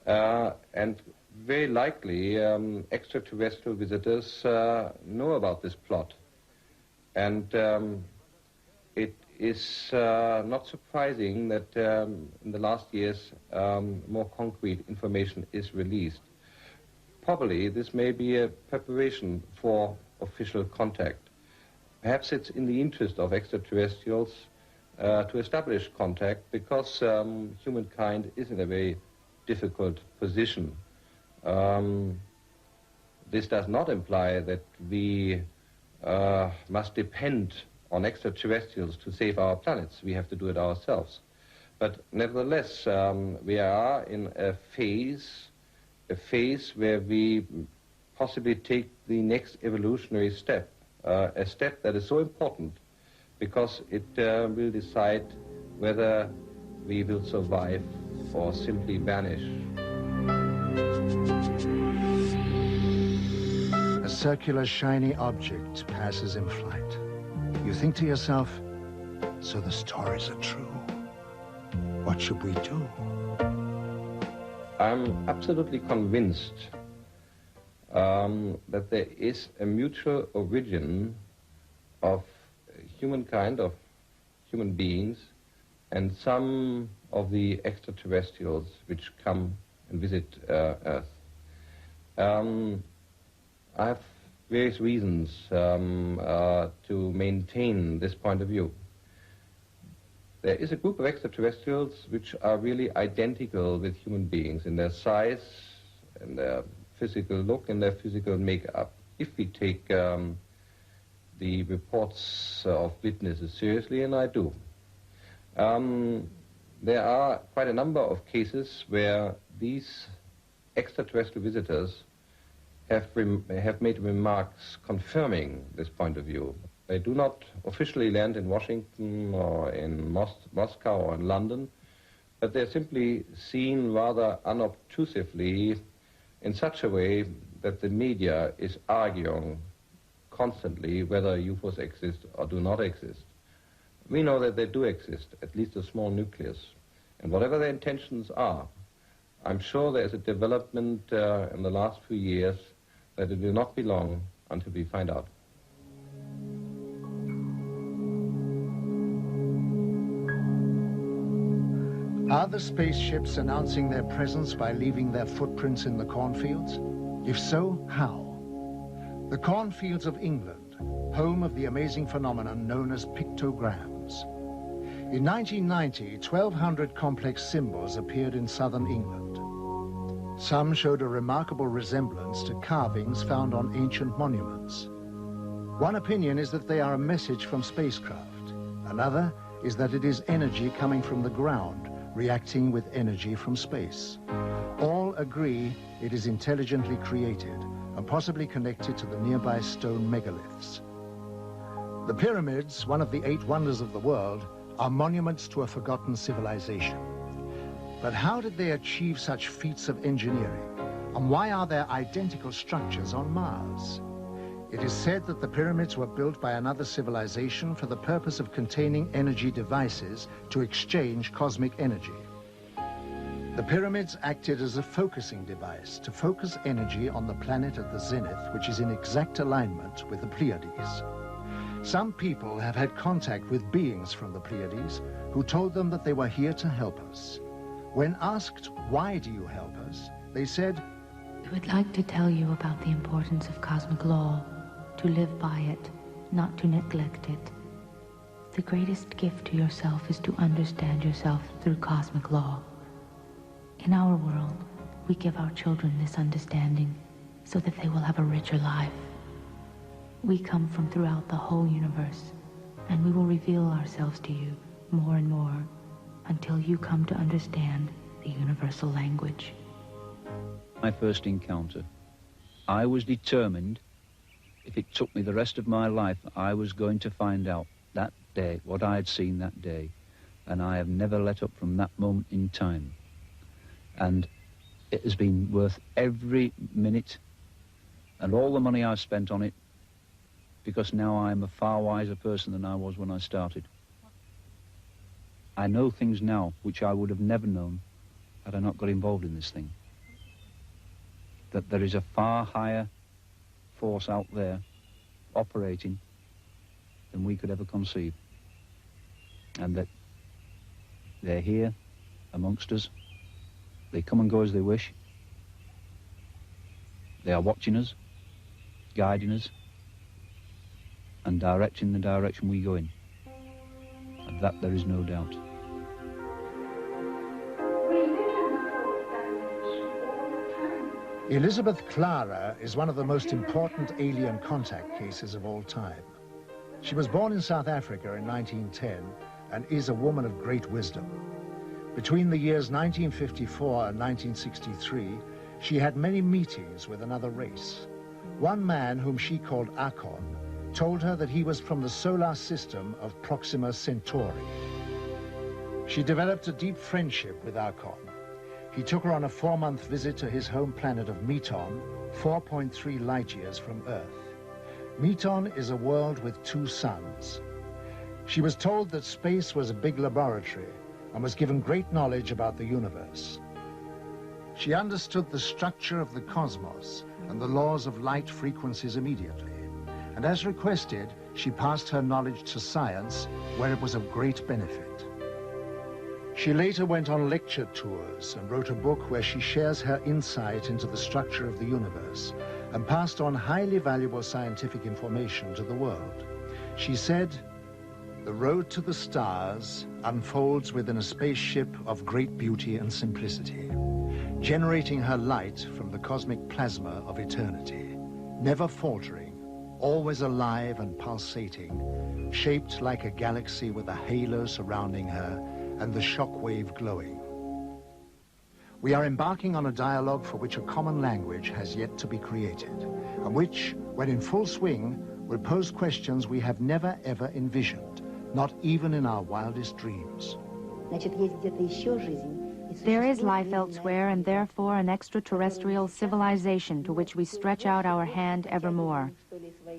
And very likely extraterrestrial visitors know about this plot. And it is not surprising that in the last years more concrete information is released. Probably this may be a preparation for official contact. Perhaps it's in the interest of extraterrestrials to establish contact because humankind is in a very difficult position. This does not imply that we must depend on extraterrestrials to save our planets. We have to do it ourselves. But nevertheless, we are in a phase where we possibly take the next evolutionary step, a step that is so important because it will decide whether we will survive or simply vanish. A circular, shiny object passes in flight. You think to yourself, So the stories are true. What should we do? I'm absolutely convinced that there is a mutual origin of humankind, of human beings, and some of the extraterrestrials which come and visit Earth. I have various reasons to maintain this point of view. There is a group of extraterrestrials which are really identical with human beings in their size, in their physical look, and their physical makeup. If we take the reports of witnesses seriously, and I do. There are quite a number of cases where these extraterrestrial visitors have made remarks confirming this point of view. They do not officially land in Washington or in Moscow or in London, but they're simply seen rather unobtrusively in such a way that the media is arguing constantly whether UFOs exist or do not exist. We know that they do exist, at least a small nucleus. And whatever their intentions are, I'm sure there is a development in the last few years that it will not be long until we find out. Are the spaceships announcing their presence by leaving their footprints in the cornfields? If so, how? The cornfields of England, home of the amazing phenomenon known as pictograms. In 1990, 1,200 complex symbols appeared in southern England. Some showed a remarkable resemblance to carvings found on ancient monuments. One opinion is that they are a message from spacecraft. Another is that it is energy coming from the ground, reacting with energy from space. All agree it is intelligently created and possibly connected to the nearby stone megaliths. The pyramids, one of the 8 wonders of the world, are monuments to a forgotten civilization. But how did they achieve such feats of engineering? And why are there identical structures on Mars? It is said that the pyramids were built by another civilization for the purpose of containing energy devices to exchange cosmic energy. The pyramids acted as a focusing device to focus energy on the planet at the zenith, which is in exact alignment with the Pleiades. Some people have had contact with beings from the Pleiades who told them that they were here to help us. When asked, "Why do you help us?" they said, "We would like to tell you about the importance of cosmic law, to live by it, not to neglect it. The greatest gift to yourself is to understand yourself through cosmic law. In our world, we give our children this understanding so that they will have a richer life. We come from throughout the whole universe, and we will reveal ourselves to you more and more until you come to understand the universal language." My first encounter, I was determined, if it took me the rest of my life, I was going to find out that day what I had seen that day, and I have never let up from that moment in time. And it has been worth every minute and all the money I've spent on it, because now I'm a far wiser person than I was when I started. I know things now which I would have never known had I not got involved in this thing. That there is a far higher force out there operating than we could ever conceive. And that they're here amongst us. They come and go as they wish. They are watching us, guiding us, and directing the direction we go in. Of that there is no doubt. Elizabeth Clara is one of the most important alien contact cases of all time. She was born in South Africa in 1910 and is a woman of great wisdom. Between the years 1954 and 1963, she had many meetings with another race. One man, whom she called Akon, told her that he was from the solar system of Proxima Centauri. She developed a deep friendship with Akon. He took her on a 4-month visit to his home planet of Meton, 4.3 light years from Earth. Meton is a world with 2 suns. She was told that space was a big laboratory and was given great knowledge about the universe. She understood the structure of the cosmos and the laws of light frequencies immediately, and as requested, she passed her knowledge to science, where it was of great benefit. She later went on lecture tours and wrote a book where she shares her insight into the structure of the universe and passed on highly valuable scientific information to the world. She said, "The road to the stars unfolds within a spaceship of great beauty and simplicity, generating her light from the cosmic plasma of eternity, never faltering, always alive and pulsating, shaped like a galaxy with a halo surrounding her and the shock wave glowing. We are embarking on a dialogue for which a common language has yet to be created, and which, when in full swing, will pose questions we have never ever envisioned, not even in our wildest dreams." There is life elsewhere, and therefore an extraterrestrial civilization to which we stretch out our hand evermore,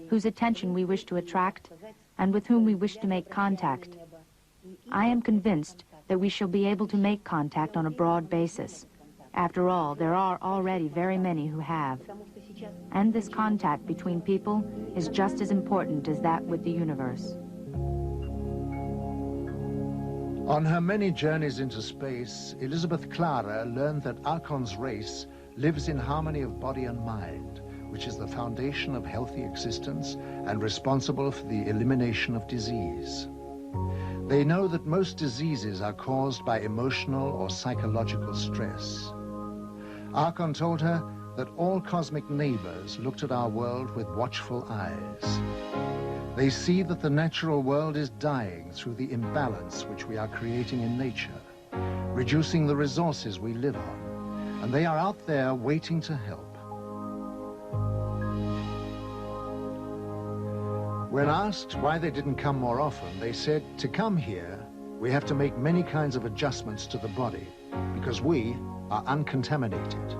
whose attention we wish to attract, and with whom we wish to make contact. I am convinced that we shall be able to make contact on a broad basis. After all, there are already very many who have. And this contact between people is just as important as that with the universe. On her many journeys into space, Elizabeth Clara learned that Archon's race lives in harmony of body and mind, which is the foundation of healthy existence and responsible for the elimination of disease. They know that most diseases are caused by emotional or psychological stress. Archon told her that all cosmic neighbors looked at our world with watchful eyes. They see that the natural world is dying through the imbalance which we are creating in nature, reducing the resources we live on, and they are out there waiting to help. When asked why they didn't come more often, they said, to come here, we have to make many kinds of adjustments to the body because we are uncontaminated.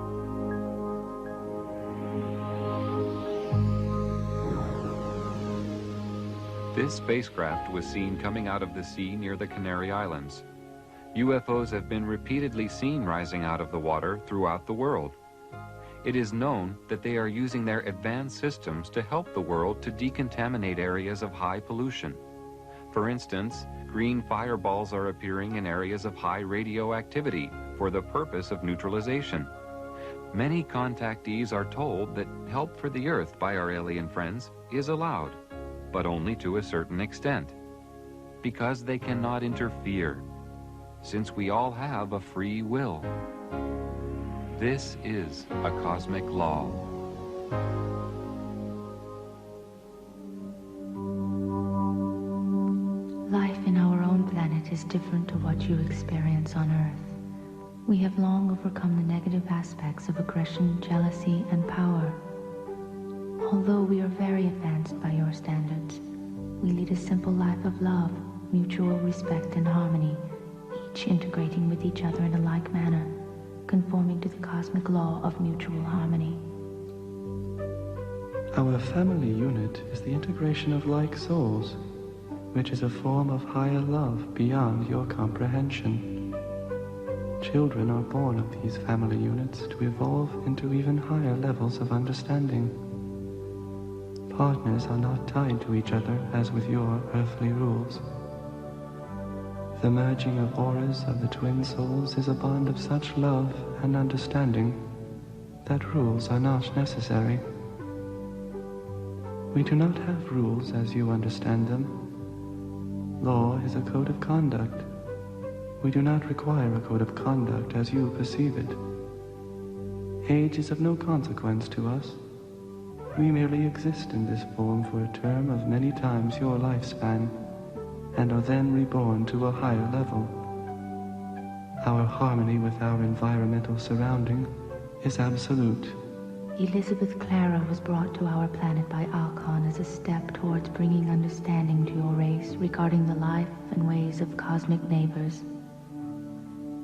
This spacecraft was seen coming out of the sea near the Canary Islands. UFOs have been repeatedly seen rising out of the water throughout the world. It is known that they are using their advanced systems to help the world to decontaminate areas of high pollution. For instance, green fireballs are appearing in areas of high radioactivity for the purpose of neutralization. Many contactees are told that help for the Earth by our alien friends is allowed, but only to a certain extent, because they cannot interfere, since we all have a free will. This is a cosmic law. Life in our own planet is different to what you experience on Earth. We have long overcome the negative aspects of aggression, jealousy, and power. Although we are very advanced by your standards, we lead a simple life of love, mutual respect, and harmony, each integrating with each other in a like manner, conforming to the cosmic law of mutual harmony. Our family unit is the integration of like souls, which is a form of higher love beyond your comprehension. Children are born of these family units to evolve into even higher levels of understanding. Partners are not tied to each other as with your earthly rules. The merging of auras of the twin souls is a bond of such love and understanding that rules are not necessary. We do not have rules as you understand them. Law is a code of conduct. We do not require a code of conduct as you perceive it. Age is of no consequence to us. We merely exist in this form for a term of many times your lifespan, and are then reborn to a higher level. Our harmony with our environmental surrounding is absolute. Elizabeth Clara was brought to our planet by Alcon as a step towards bringing understanding to your race regarding the life and ways of cosmic neighbors.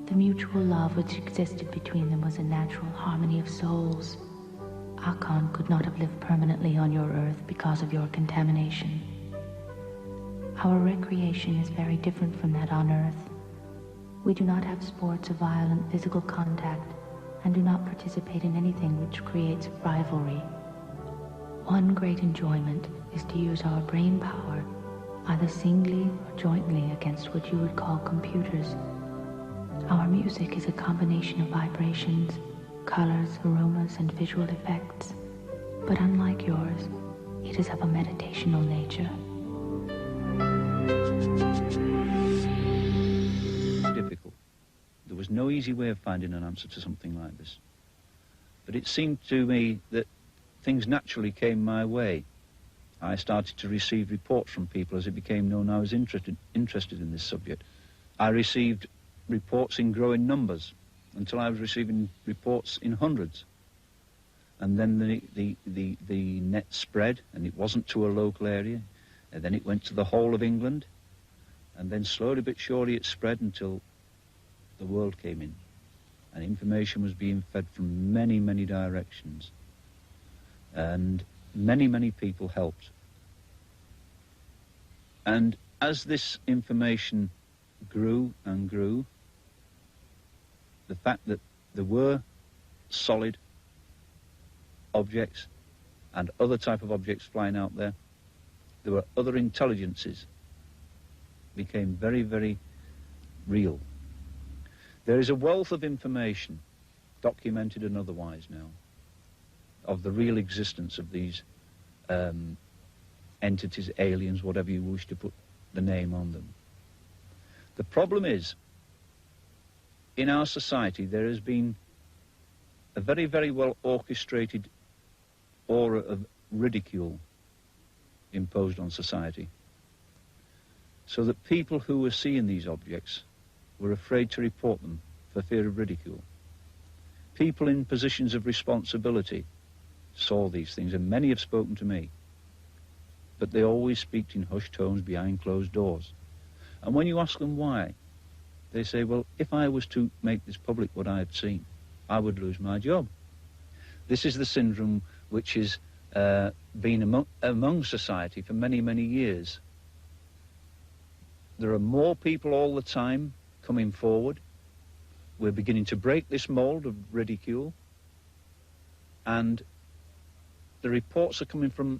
The mutual love which existed between them was a natural harmony of souls. Alcon could not have lived permanently on your Earth because of your contamination. Our recreation is very different from that on Earth. We do not have sports of violent physical contact and do not participate in anything which creates rivalry. One great enjoyment is to use our brain power, either singly or jointly, against what you would call computers. Our music is a combination of vibrations, colors, aromas, and visual effects. But unlike yours, it is of a meditational nature. Difficult. There was no easy way of finding an answer to something like this. But it seemed to me that things naturally came my way. I started to receive reports from people as it became known I was interested in this subject. I received reports in growing numbers until I was receiving reports in hundreds. And then the net spread, and it wasn't to a local area, and then it went to the whole of England, and then slowly but surely it spread until the world came in, and information was being fed from many, many directions, and many, many people helped. And as this information grew and grew, the fact that there were solid objects and other type of objects flying out there, there were other intelligences, became very, very real. There is a wealth of information, documented and otherwise now, of the real existence of these entities, aliens, whatever you wish to put the name on them. The problem is, in our society, there has been a very, very well orchestrated aura of ridicule imposed on society, so that people who were seeing these objects were afraid to report them for fear of ridicule. People in positions of responsibility saw these things, and many have spoken to me, but they always speak in hushed tones behind closed doors. And when you ask them why, they say, well, if I was to make this public what I had seen, I would lose my job. This is the syndrome which has been among society for many, many years. There are more people all the time coming forward. We're beginning to break this mold of ridicule, and the reports are coming from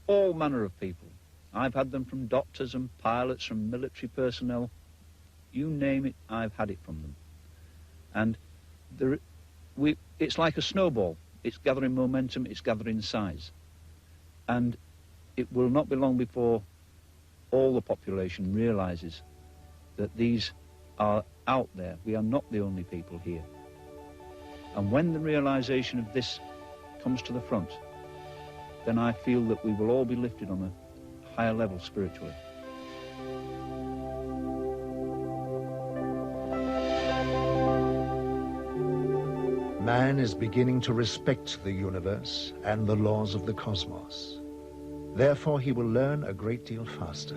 all manner of people. I've had them from doctors and pilots, from military personnel. You name it, I've had it from them. And it's like a snowball. It's gathering momentum, it's gathering size. And it will not be long before all the population realizes that these are out there. We are not the only people here. And when the realization of this comes to the front, then I feel that we will all be lifted on a higher level spiritually. Man is beginning to respect the universe and the laws of the cosmos. Therefore, he will learn a great deal faster.